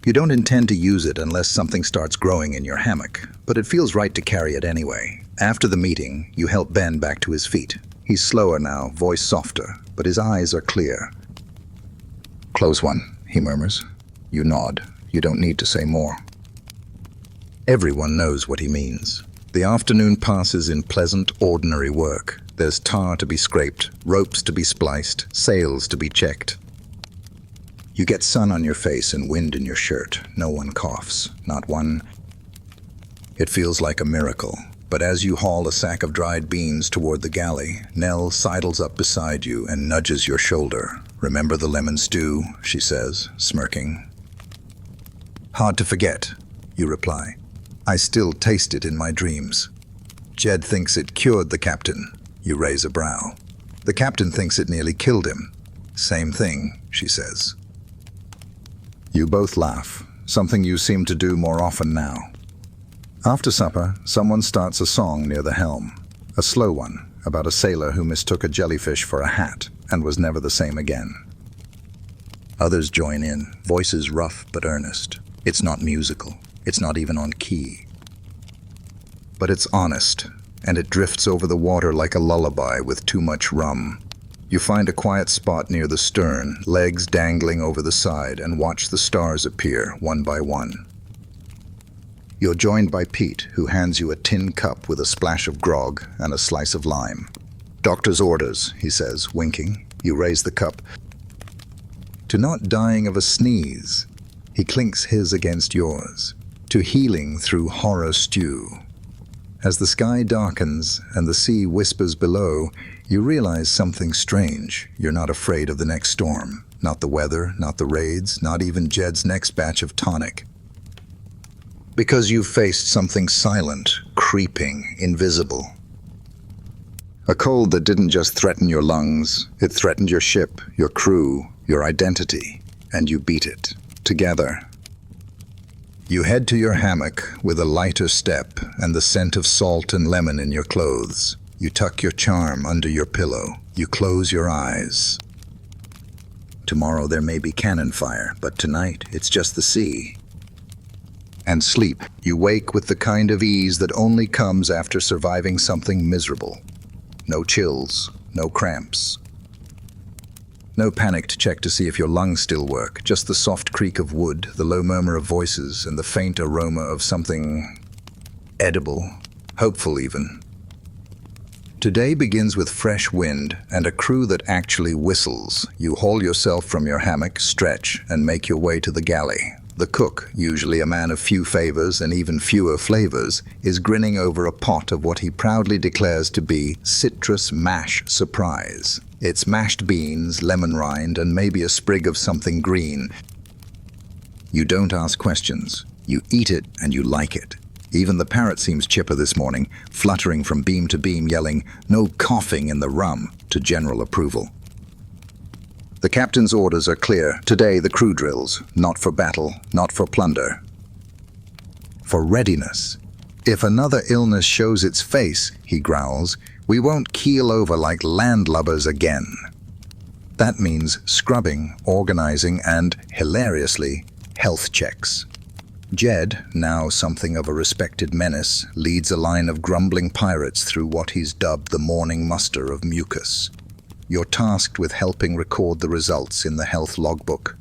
You don't intend to use it unless something starts growing in your hammock, but it feels right to carry it anyway. After the meeting, you help Ben back to his feet. He's slower now, voice softer, but his eyes are clear. "Close one," he murmurs. You nod. You don't need to say more. Everyone knows what he means. The afternoon passes in pleasant, ordinary work. There's tar to be scraped, ropes to be spliced, sails to be checked. You get sun on your face and wind in your shirt. No one coughs, not one. It feels like a miracle. But as you haul a sack of dried beans toward the galley, Nell sidles up beside you and nudges your shoulder. "Remember the lemon stew?" she says, smirking. "Hard to forget," you reply. "I still taste it in my dreams." Jed thinks it cured the captain. You raise a brow. "The captain thinks it nearly killed him." "Same thing," she says. You both laugh, something you seem to do more often now. After supper, someone starts a song near the helm. A slow one, about a sailor who mistook a jellyfish for a hat and was never the same again. Others join in, voices rough but earnest. It's not musical. It's not even on key. But it's honest, and it drifts over the water like a lullaby with too much rum. You find a quiet spot near the stern, legs dangling over the side, and watch the stars appear one by one. You're joined by Pete, who hands you a tin cup with a splash of grog and a slice of lime. "Doctor's orders," he says, winking. You raise the cup. "To not dying of a sneeze." He clinks his against yours. "To healing through horror stew." As the sky darkens and the sea whispers below, you realize something strange. You're not afraid of the next storm. Not the weather, not the raids, not even Jed's next batch of tonic. Because you've faced something silent, creeping, invisible. A cold that didn't just threaten your lungs, it threatened your ship, your crew, your identity, and you beat it, together. You head to your hammock with a lighter step and the scent of salt and lemon in your clothes. You tuck your charm under your pillow. You close your eyes. Tomorrow there may be cannon fire, but tonight it's just the sea. And sleep. You wake with the kind of ease that only comes after surviving something miserable. No chills, no cramps. No panic to check to see if your lungs still work, just the soft creak of wood, the low murmur of voices, and the faint aroma of something edible, hopeful even. Today begins with fresh wind and a crew that actually whistles. You haul yourself from your hammock, stretch, and make your way to the galley. The cook, usually a man of few favors and even fewer flavors, is grinning over a pot of what he proudly declares to be citrus mash surprise. It's mashed beans, lemon rind, and maybe a sprig of something green. You don't ask questions. You eat it and you like it. Even the parrot seems chipper this morning, fluttering from beam to beam, yelling, "No coughing in the rum," to general approval. The captain's orders are clear. Today the crew drills, not for battle, not for plunder. For readiness. "If another illness shows its face," he growls, "we won't keel over like landlubbers again." That means scrubbing, organizing, and, hilariously, health checks. Jed, now something of a respected menace, leads a line of grumbling pirates through what he's dubbed the morning muster of mucus. You're tasked with helping record the results in the health logbook.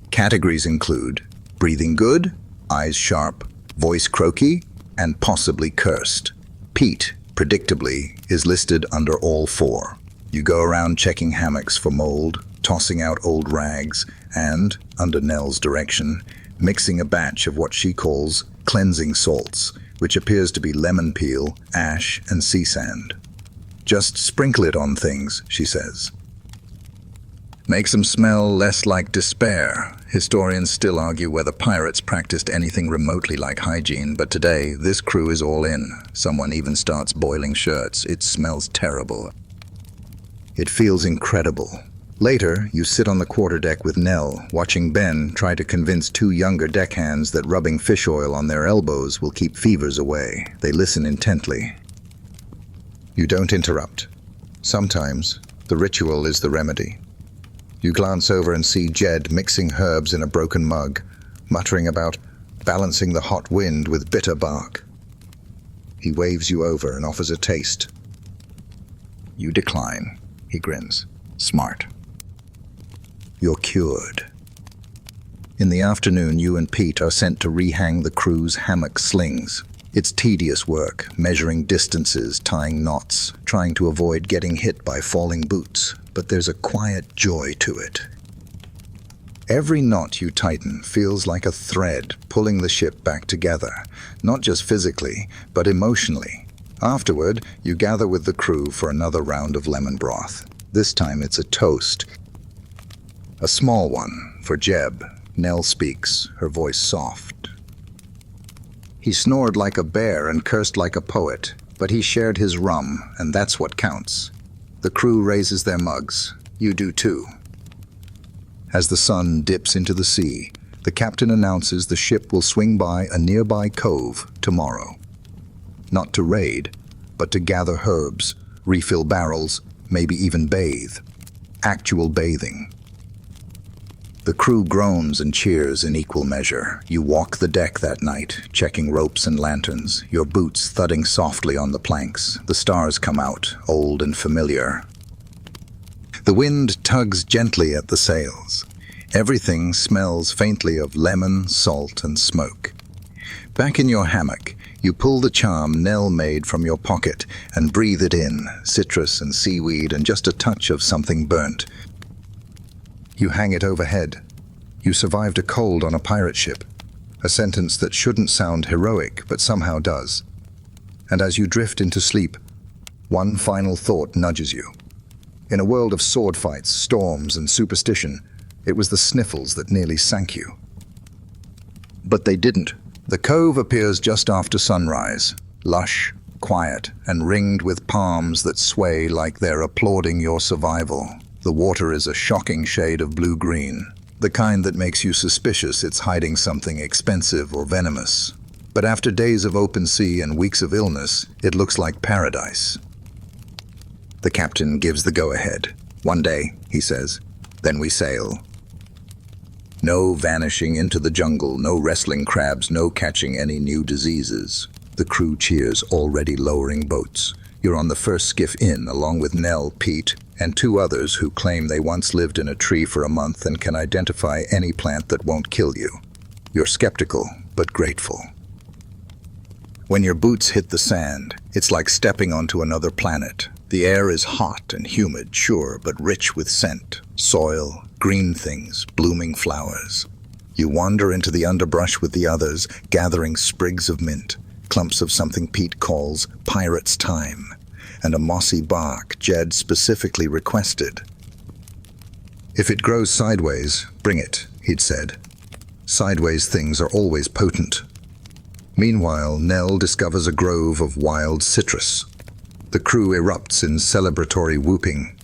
Categories include breathing good, eyes sharp, voice croaky, and possibly cursed. Pete, predictably, is listed under all four. You go around checking hammocks for mold, tossing out old rags, and, under Nell's direction, mixing a batch of what she calls cleansing salts, which appears to be lemon peel, ash, and sea sand. "Just sprinkle it on things," she says. Makes them smell less like despair. Historians still argue whether pirates practiced anything remotely like hygiene, but today, this crew is all in. Someone even starts boiling shirts. It smells terrible. It feels incredible. Later, you sit on the quarterdeck with Nell, watching Ben try to convince two younger deckhands that rubbing fish oil on their elbows will keep fevers away. They listen intently. You don't interrupt. Sometimes, the ritual is the remedy. You glance over and see Jed mixing herbs in a broken mug, muttering about balancing the hot wind with bitter bark. He waves you over and offers a taste. You decline. He grins. Smart. You're cured. In the afternoon, you and Pete are sent to rehang the crew's hammock slings. It's tedious work, measuring distances, tying knots, trying to avoid getting hit by falling boots, but there's a quiet joy to it. Every knot you tighten feels like a thread pulling the ship back together, not just physically, but emotionally. Afterward, you gather with the crew for another round of lemon broth. This time it's a toast. A small one for Jeb. Nell speaks, her voice soft. He snored like a bear and cursed like a poet, but he shared his rum, and that's what counts. The crew raises their mugs. You do too. As the sun dips into the sea, the captain announces the ship will swing by a nearby cove tomorrow. Not to raid, but to gather herbs, refill barrels, maybe even bathe. Actual bathing. The crew groans and cheers in equal measure. You walk the deck that night, checking ropes and lanterns, your boots thudding softly on the planks. The stars come out, old and familiar. The wind tugs gently at the sails. Everything smells faintly of lemon, salt, and smoke. Back in your hammock, you pull the charm Nell made from your pocket and breathe it in, citrus and seaweed and just a touch of something burnt. You hang it overhead. You survived a cold on a pirate ship, a sentence that shouldn't sound heroic, but somehow does. And as you drift into sleep, one final thought nudges you. In a world of sword fights, storms, and superstition, it was the sniffles that nearly sank you. But they didn't. The cove appears just after sunrise, lush, quiet, and ringed with palms that sway like they're applauding your survival. The water is a shocking shade of blue-green, the kind that makes you suspicious it's hiding something expensive or venomous. But after days of open sea and weeks of illness, it looks like paradise. The captain gives the go-ahead. One day, he says, then we sail. No vanishing into the jungle, no wrestling crabs, no catching any new diseases. The crew cheers, already lowering boats. You're on the first skiff in, along with Nell, Pete, and two others who claim they once lived in a tree for a month and can identify any plant that won't kill you. You're skeptical, but grateful. When your boots hit the sand, it's like stepping onto another planet. The air is hot and humid, sure, but rich with scent. Soil, green things, blooming flowers. You wander into the underbrush with the others, gathering sprigs of mint, clumps of something Pete calls pirate's thyme, and a mossy bark Jed specifically requested. If it grows sideways, bring it, he'd said. Sideways things are always potent. Meanwhile, Nell discovers a grove of wild citrus. The crew erupts in celebratory whooping.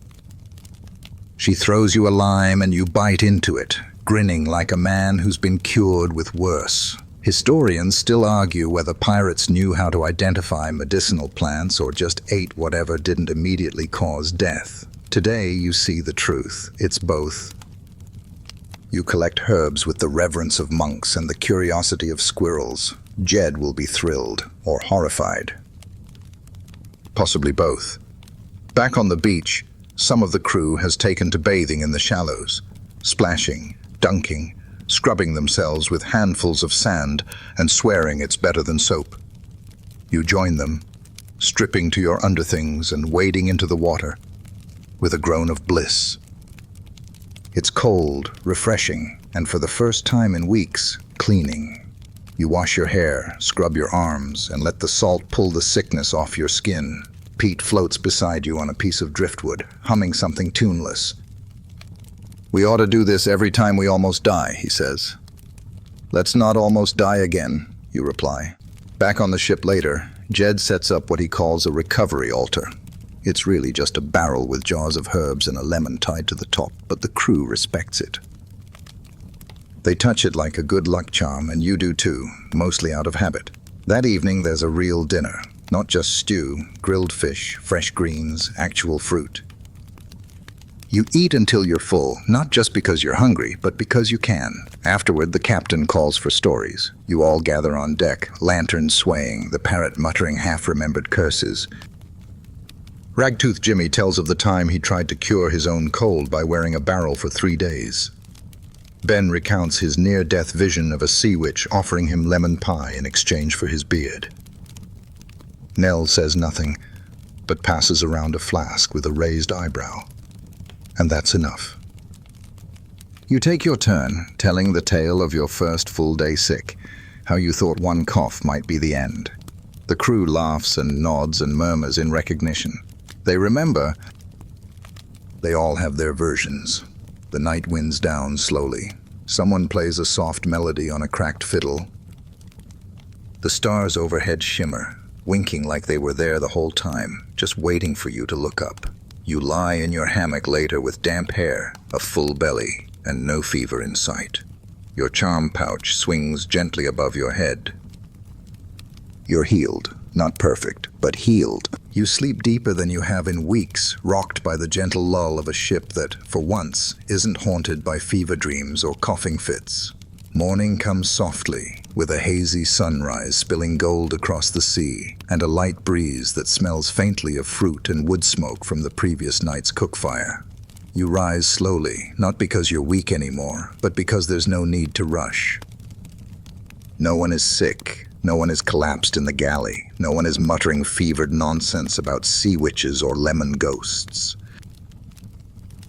She throws you a lime and you bite into it, grinning like a man who's been cured with worse. Historians still argue whether pirates knew how to identify medicinal plants or just ate whatever didn't immediately cause death. Today, you see the truth. It's both. You collect herbs with the reverence of monks and the curiosity of squirrels. Jed will be thrilled or horrified. Possibly both. Back on the beach, some of the crew has taken to bathing in the shallows, splashing, dunking, scrubbing themselves with handfuls of sand and swearing it's better than soap. You join them, stripping to your underthings and wading into the water with a groan of bliss. It's cold, refreshing, and for the first time in weeks, cleaning. You wash your hair, scrub your arms, and let the salt pull the sickness off your skin. Pete floats beside you on a piece of driftwood, humming something tuneless. We ought to do this every time we almost die, he says. Let's not almost die again, you reply. Back on the ship later, Jed sets up what he calls a recovery altar. It's really just a barrel with jars of herbs and a lemon tied to the top, but the crew respects it. They touch it like a good luck charm, and you do too, mostly out of habit. That evening there's a real dinner, not just stew, grilled fish, fresh greens, actual fruit. You eat until you're full, not just because you're hungry, but because you can. Afterward, the captain calls for stories. You all gather on deck, lanterns swaying, the parrot muttering half-remembered curses. Ragtooth Jimmy tells of the time he tried to cure his own cold by wearing a barrel for 3 days. Ben recounts his near-death vision of a sea witch offering him lemon pie in exchange for his beard. Nell says nothing, but passes around a flask with a raised eyebrow. And that's enough. You take your turn, telling the tale of your first full day sick, how you thought one cough might be the end. The crew laughs and nods and murmurs in recognition. They remember. They all have their versions. The night winds down slowly. Someone plays a soft melody on a cracked fiddle. The stars overhead shimmer, winking like they were there the whole time, just waiting for you to look up. You lie in your hammock later with damp hair, a full belly, and no fever in sight. Your charm pouch swings gently above your head. You're healed, not perfect, but healed. You sleep deeper than you have in weeks, rocked by the gentle lull of a ship that, for once, isn't haunted by fever dreams or coughing fits. Morning comes softly, with a hazy sunrise spilling gold across the sea, and a light breeze that smells faintly of fruit and wood smoke from the previous night's cookfire. You rise slowly, not because you're weak anymore, but because there's no need to rush. No one is sick, no one is collapsed in the galley, no one is muttering fevered nonsense about sea witches or lemon ghosts.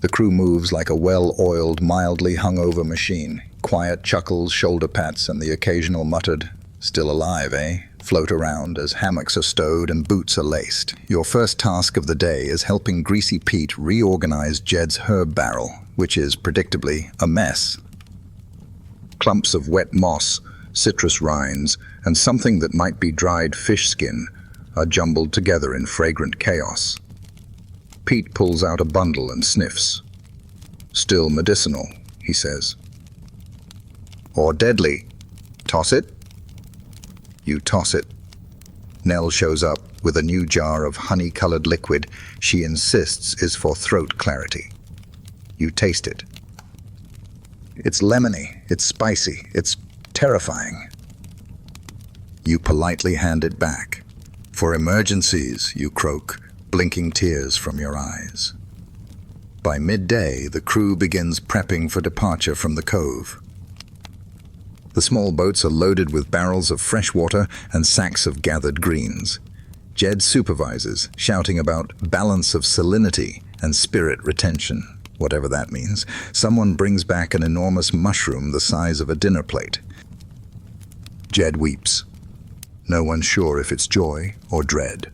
The crew moves like a well-oiled, mildly hungover machine. Quiet chuckles, shoulder pats, and the occasional muttered, "Still alive, eh?" float around as hammocks are stowed and boots are laced. Your first task of the day is helping Greasy Pete reorganize Jed's herb barrel, which is, predictably, a mess. Clumps of wet moss, citrus rinds, and something that might be dried fish skin are jumbled together in fragrant chaos. Pete pulls out a bundle and sniffs. "Still medicinal," he says. "Or deadly. Toss it?" You toss it. Nell shows up with a new jar of honey-colored liquid she insists is for throat clarity. You taste it. It's lemony, it's spicy, it's terrifying. You politely hand it back. "For emergencies," you croak, blinking tears from your eyes. By midday, the crew begins prepping for departure from the cove. The small boats are loaded with barrels of fresh water and sacks of gathered greens. Jed supervises, shouting about balance of salinity and spirit retention, whatever that means. Someone brings back an enormous mushroom the size of a dinner plate. Jed weeps. No one's sure if it's joy or dread.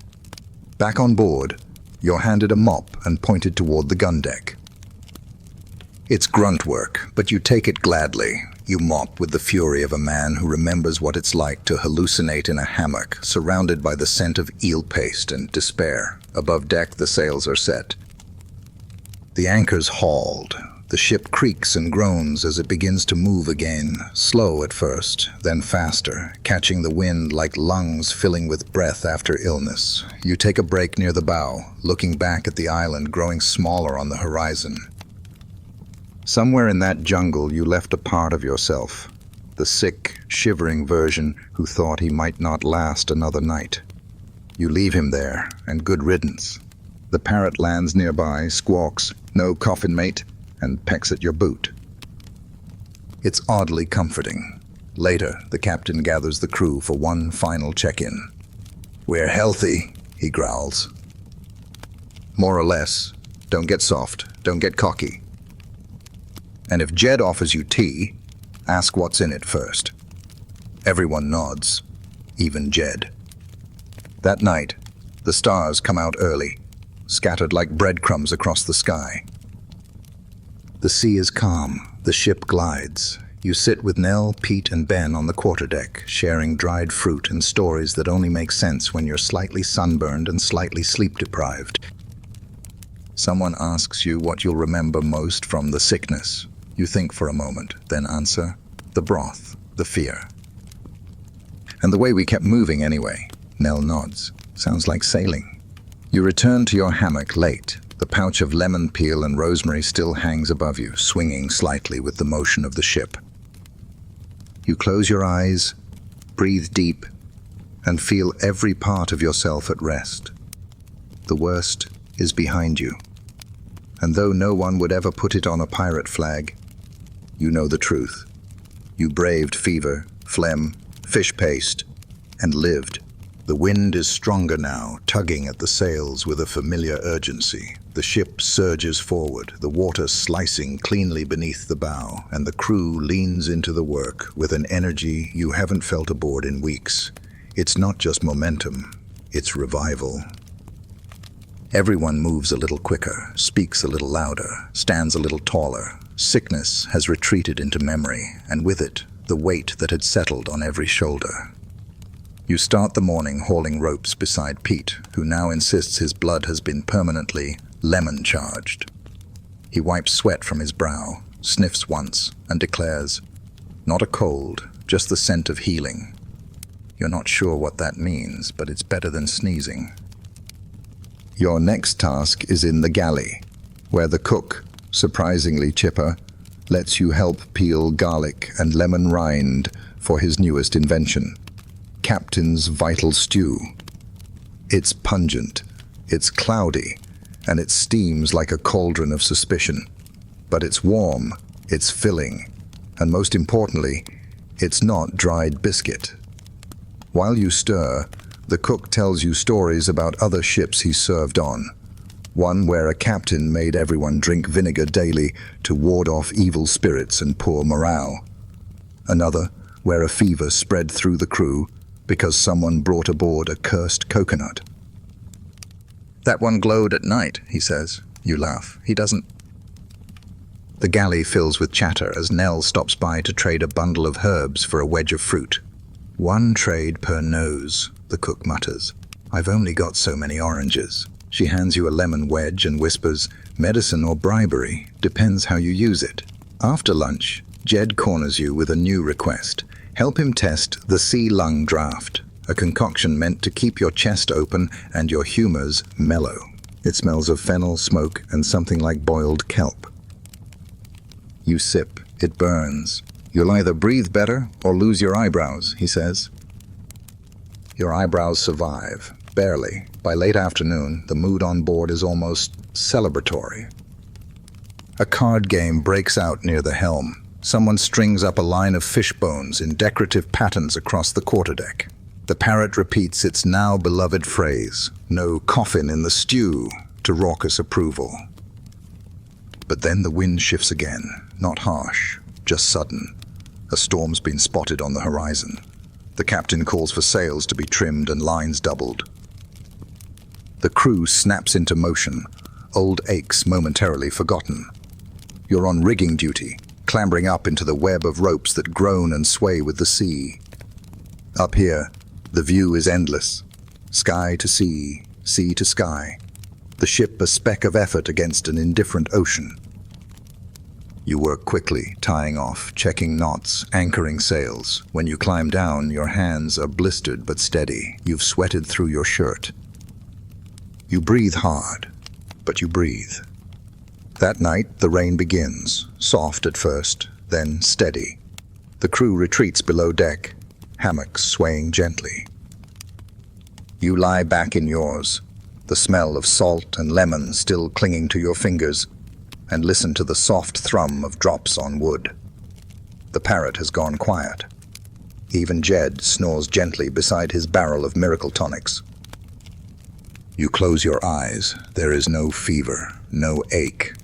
Back on board, you're handed a mop and pointed toward the gun deck. It's grunt work, but you take it gladly. You mop with the fury of a man who remembers what it's like to hallucinate in a hammock, surrounded by the scent of eel paste and despair. Above deck, the sails are set. The anchor's hauled. The ship creaks and groans as it begins to move again, slow at first, then faster, catching the wind like lungs filling with breath after illness. You take a break near the bow, looking back at the island growing smaller on the horizon. Somewhere in that jungle you left a part of yourself, the sick, shivering version who thought he might not last another night. You leave him there, and good riddance. The parrot lands nearby, squawks, "No coffin, mate," and pecks at your boot. It's oddly comforting. Later, the captain gathers the crew for one final check-in. "We're healthy," he growls. "More or less. Don't get soft. Don't get cocky. And if Jed offers you tea, ask what's in it first." Everyone nods, even Jed. That night, the stars come out early, scattered like breadcrumbs across the sky. The sea is calm, the ship glides. You sit with Nell, Pete, and Ben on the quarterdeck, sharing dried fruit and stories that only make sense when you're slightly sunburned and slightly sleep-deprived. Someone asks you what you'll remember most from the sickness. You think for a moment, then answer, the broth, the fear. And the way we kept moving anyway. Nell nods. Sounds like sailing. You return to your hammock late. The pouch of lemon peel and rosemary still hangs above you, swinging slightly with the motion of the ship. You close your eyes, breathe deep, and feel every part of yourself at rest. The worst is behind you. And though no one would ever put it on a pirate flag, you know the truth. You braved fever, phlegm, fish paste, and lived. The wind is stronger now, tugging at the sails with a familiar urgency. The ship surges forward, the water slicing cleanly beneath the bow, and the crew leans into the work with an energy you haven't felt aboard in weeks. It's not just momentum, it's revival. Everyone moves a little quicker, speaks a little louder, stands a little taller. Sickness has retreated into memory, and with it, the weight that had settled on every shoulder. You start the morning hauling ropes beside Pete, who now insists his blood has been permanently lemon-charged. He wipes sweat from his brow, sniffs once, and declares, "Not a cold, just the scent of healing." You're not sure what that means, but it's better than sneezing. Your next task is in the galley, where the cook, surprisingly chipper, lets you help peel garlic and lemon rind for his newest invention, Captain's Vital Stew. It's pungent, it's cloudy, and it steams like a cauldron of suspicion. But it's warm, it's filling, and most importantly, it's not dried biscuit. While you stir, the cook tells you stories about other ships he served on. One where a captain made everyone drink vinegar daily to ward off evil spirits and poor morale. Another where a fever spread through the crew because someone brought aboard a cursed coconut. "That one glowed at night," he says. You laugh. He doesn't. The galley fills with chatter as Nell stops by to trade a bundle of herbs for a wedge of fruit. "One trade per nose," the cook mutters. "I've only got so many oranges." She hands you a lemon wedge and whispers, "Medicine or bribery, depends how you use it." After lunch, Jed corners you with a new request. Help him test the sea lung draft, a concoction meant to keep your chest open and your humors mellow. It smells of fennel, smoke, and something like boiled kelp. You sip. It burns. "You'll either breathe better or lose your eyebrows," he says. Your eyebrows survive. Barely. By late afternoon, the mood on board is almost celebratory. A card game breaks out near the helm. Someone strings up a line of fish bones in decorative patterns across the quarterdeck. The parrot repeats its now beloved phrase, "No coffin in the stew," to raucous approval. But then the wind shifts again, not harsh, just sudden. A storm's been spotted on the horizon. The captain calls for sails to be trimmed and lines doubled. The crew snaps into motion, old aches momentarily forgotten. You're on rigging duty, clambering up into the web of ropes that groan and sway with the sea. Up here, the view is endless. Sky to sea, sea to sky. The ship a speck of effort against an indifferent ocean. You work quickly, tying off, checking knots, anchoring sails. When you climb down, your hands are blistered but steady. You've sweated through your shirt. You breathe hard, but you breathe. That night, the rain begins, soft at first, then steady. The crew retreats below deck, hammocks swaying gently. You lie back in yours, the smell of salt and lemon still clinging to your fingers, and listen to the soft thrum of drops on wood. The parrot has gone quiet. Even Jed snores gently beside his barrel of miracle tonics. You close your eyes. There is no fever, no ache.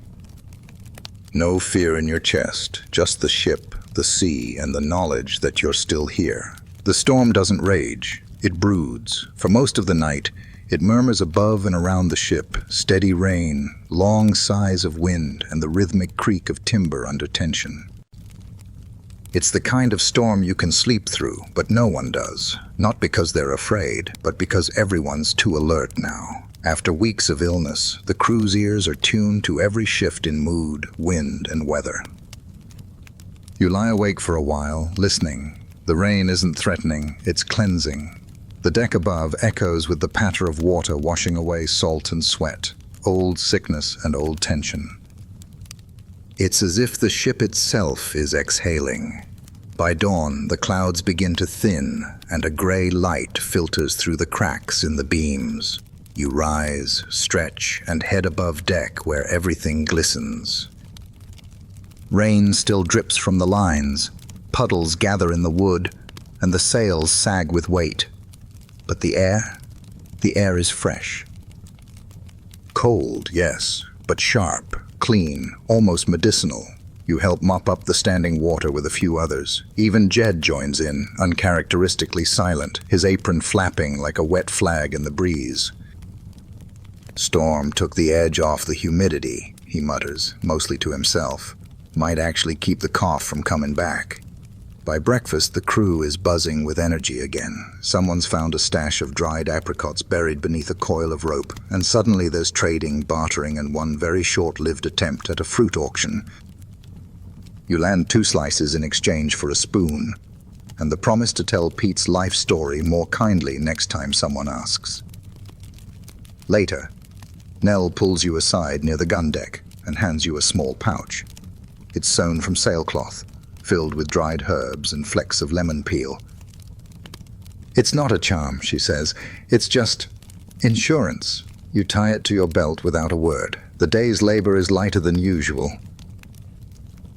No fear in your chest, just the ship, the sea, and the knowledge that you're still here. The storm doesn't rage, it broods. For most of the night, it murmurs above and around the ship, steady rain, long sighs of wind, and the rhythmic creak of timber under tension. It's the kind of storm you can sleep through, but no one does. Not because they're afraid, but because everyone's too alert now. After weeks of illness, the crew's ears are tuned to every shift in mood, wind, and weather. You lie awake for a while, listening. The rain isn't threatening, it's cleansing. The deck above echoes with the patter of water washing away salt and sweat, old sickness and old tension. It's as if the ship itself is exhaling. By dawn, the clouds begin to thin, and a gray light filters through the cracks in the beams. You rise, stretch, and head above deck where everything glistens. Rain still drips from the lines, puddles gather in the wood, and the sails sag with weight. But the air is fresh. Cold, yes, but sharp, clean, almost medicinal. You help mop up the standing water with a few others. Even Jed joins in, uncharacteristically silent, his apron flapping like a wet flag in the breeze. Storm took the edge off the humidity, he mutters, mostly to himself. Might actually keep the cough from coming back. By breakfast, the crew is buzzing with energy again. Someone's found a stash of dried apricots buried beneath a coil of rope, and suddenly there's trading, bartering, and one very short-lived attempt at a fruit auction. You land 2 slices in exchange for a spoon, and the promise to tell Pete's life story more kindly next time someone asks. Later, Nell pulls you aside near the gun deck and hands you a small pouch. It's sewn from sailcloth, filled with dried herbs and flecks of lemon peel. It's not a charm, she says. It's just insurance. You tie it to your belt without a word. The day's labor is lighter than usual.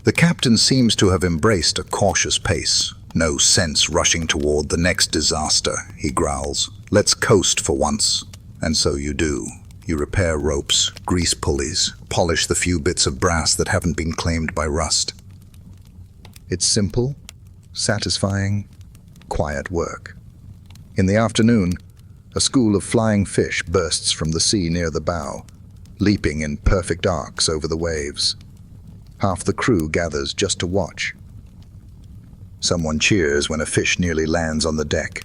The captain seems to have embraced a cautious pace. No sense rushing toward the next disaster, he growls. Let's coast for once. And so you do. You repair ropes, grease pulleys, polish the few bits of brass that haven't been claimed by rust. It's simple, satisfying, quiet work. In the afternoon, a school of flying fish bursts from the sea near the bow, leaping in perfect arcs over the waves. Half the crew gathers just to watch. Someone cheers when a fish nearly lands on the deck.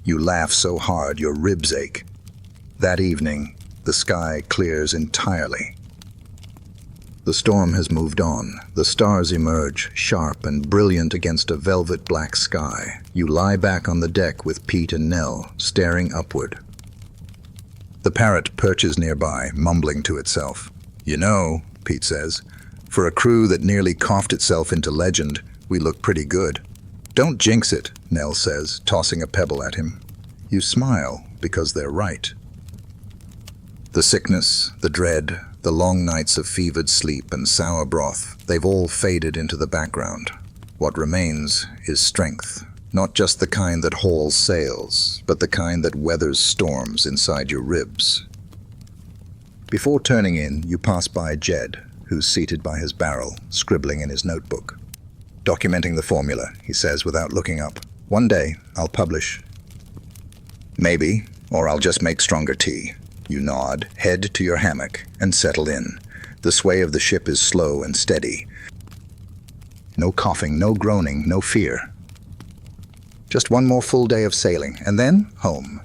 You laugh so hard your ribs ache. That evening, the sky clears entirely. The storm has moved on. The stars emerge, sharp and brilliant against a velvet black sky. You lie back on the deck with Pete and Nell, staring upward. The parrot perches nearby, mumbling to itself. You know, Pete says, for a crew that nearly coughed itself into legend, we look pretty good. Don't jinx it, Nell says, tossing a pebble at him. You smile because they're right. The sickness, the dread, the long nights of fevered sleep and sour broth, they've all faded into the background. What remains is strength, not just the kind that hauls sails, but the kind that weathers storms inside your ribs. Before turning in, you pass by Jed, who's seated by his barrel, scribbling in his notebook. Documenting the formula, he says without looking up. One day, I'll publish. Maybe, or I'll just make stronger tea. You nod, head to your hammock, and settle in. The sway of the ship is slow and steady. No coughing, no groaning, no fear. Just one more full day of sailing, and then home.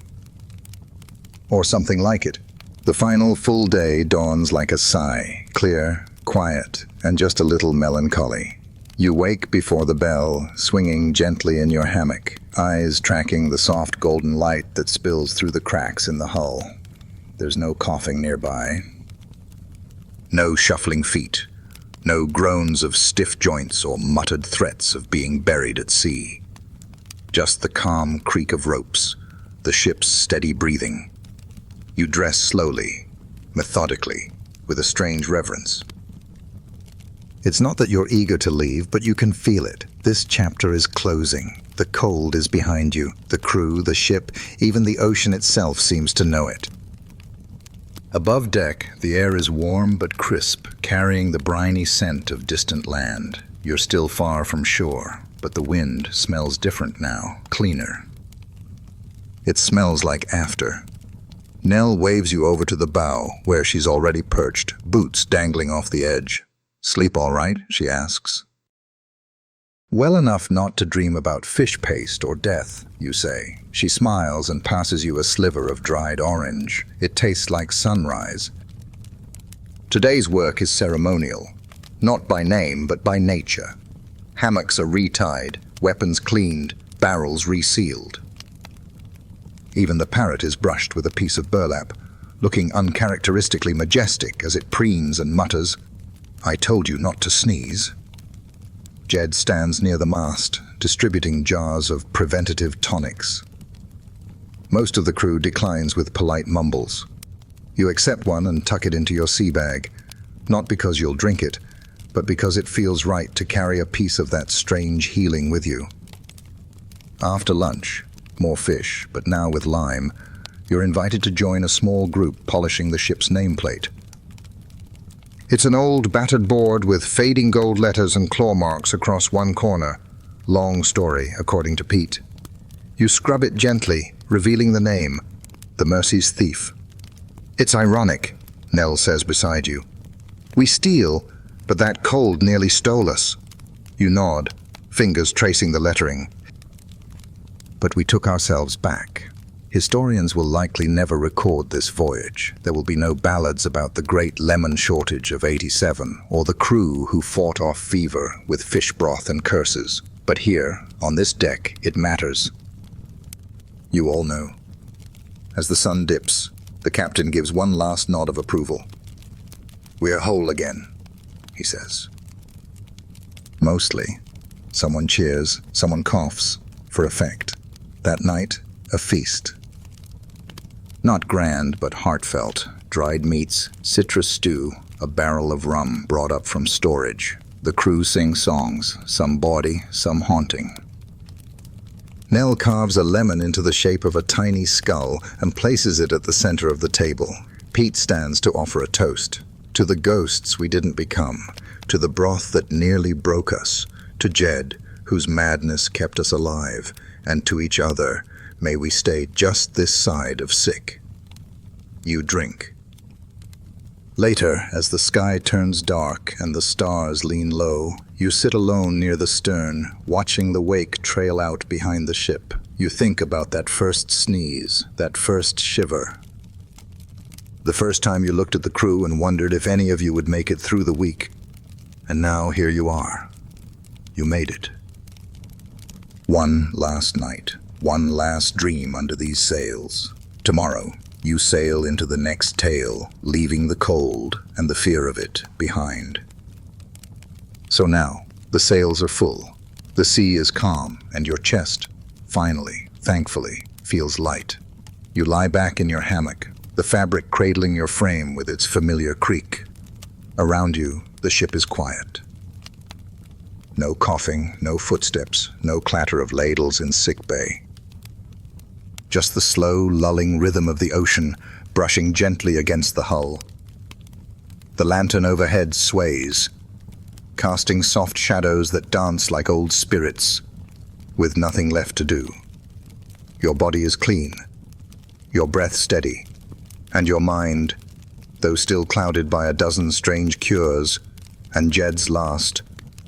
Or something like it. The final full day dawns like a sigh, clear, quiet, and just a little melancholy. You wake before the bell, swinging gently in your hammock, eyes tracking the soft golden light that spills through the cracks in the hull. There's no coughing nearby. No shuffling feet. No groans of stiff joints or muttered threats of being buried at sea. Just the calm creak of ropes, the ship's steady breathing. You dress slowly, methodically, with a strange reverence. It's not that you're eager to leave, but you can feel it. This chapter is closing. The cold is behind you. The crew, the ship, even the ocean itself seems to know it. Above deck, the air is warm but crisp, carrying the briny scent of distant land. You're still far from shore, but the wind smells different now, cleaner. It smells like after. Nell waves you over to the bow, where she's already perched, boots dangling off the edge. Sleep all right? She asks. Well enough not to dream about fish paste or death, you say. She smiles and passes you a sliver of dried orange. It tastes like sunrise. Today's work is ceremonial, not by name but by nature. Hammocks are retied, weapons cleaned, barrels resealed. Even the parrot is brushed with a piece of burlap, looking uncharacteristically majestic as it preens and mutters, "I told you not to sneeze." Jed stands near the mast, distributing jars of preventative tonics. Most of the crew declines with polite mumbles. You accept one and tuck it into your sea bag, not because you'll drink it, but because it feels right to carry a piece of that strange healing with you. After lunch, more fish, but now with lime, you're invited to join a small group polishing the ship's nameplate. It's an old, battered board with fading gold letters and claw marks across one corner. Long story, according to Pete. You scrub it gently, revealing the name, the Mercy's Thief. "It's ironic," Nell says beside you. "We steal, but that cold nearly stole us." You nod, fingers tracing the lettering. "But we took ourselves back." Historians will likely never record this voyage. There will be no ballads about the great lemon shortage of '87 or the crew who fought off fever with fish broth and curses. But here, on this deck, it matters. You all know. As the sun dips, the captain gives one last nod of approval. "We're whole again," he says. Mostly. Someone cheers, someone coughs, for effect. That night, a feast. Not grand, but heartfelt. Dried meats, citrus stew, a barrel of rum brought up from storage. The crew sing songs, some bawdy, some haunting. Nell carves a lemon into the shape of a tiny skull and places it at the center of the table. Pete stands to offer a toast. To the ghosts we didn't become, to the broth that nearly broke us, to Jed, whose madness kept us alive, and to each other, may we stay just this side of sick. You drink. Later, as the sky turns dark and the stars lean low, you sit alone near the stern, watching the wake trail out behind the ship. You think about that first sneeze, that first shiver. The first time you looked at the crew and wondered if any of you would make it through the week. And now here you are. You made it. One last night. One last dream under these sails. Tomorrow, you sail into the next tale, leaving the cold and the fear of it behind. So now, the sails are full. The sea is calm, and your chest, finally, thankfully, feels light. You lie back in your hammock, the fabric cradling your frame with its familiar creak. Around you, the ship is quiet. No coughing, no footsteps, no clatter of ladles in sick bay. Just the slow, lulling rhythm of the ocean brushing gently against the hull. The lantern overhead sways, casting soft shadows that dance like old spirits, with nothing left to do. Your body is clean, your breath steady, and your mind, though still clouded by a dozen strange cures and Jed's last,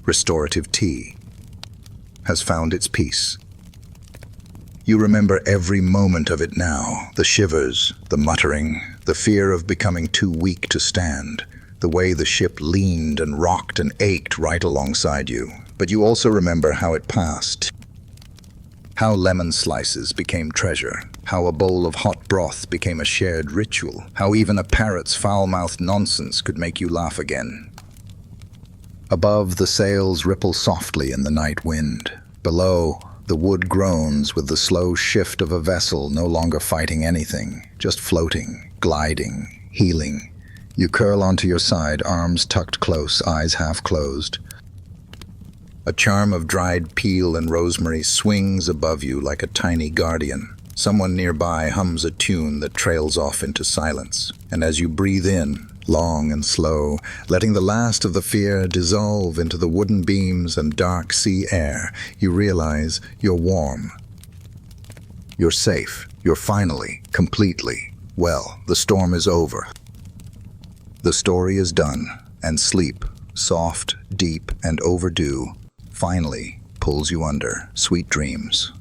restorative tea, has found its peace. You remember every moment of it now, the shivers, the muttering, the fear of becoming too weak to stand, the way the ship leaned and rocked and ached right alongside you. But you also remember how it passed, how lemon slices became treasure, how a bowl of hot broth became a shared ritual, how even a parrot's foul-mouthed nonsense could make you laugh again. Above, the sails ripple softly in the night wind. Below, the wood groans with the slow shift of a vessel no longer fighting anything, just floating, gliding, healing. You curl onto your side, arms tucked close, eyes half closed. A charm of dried peel and rosemary swings above you like a tiny guardian. Someone nearby hums a tune that trails off into silence. And as you breathe in, long and slow, letting the last of the fear dissolve into the wooden beams and dark sea air, you realize you're warm. You're safe. You're finally, completely, well, the storm is over. The story is done, and sleep, soft, deep, and overdue, finally pulls you under. Sweet dreams.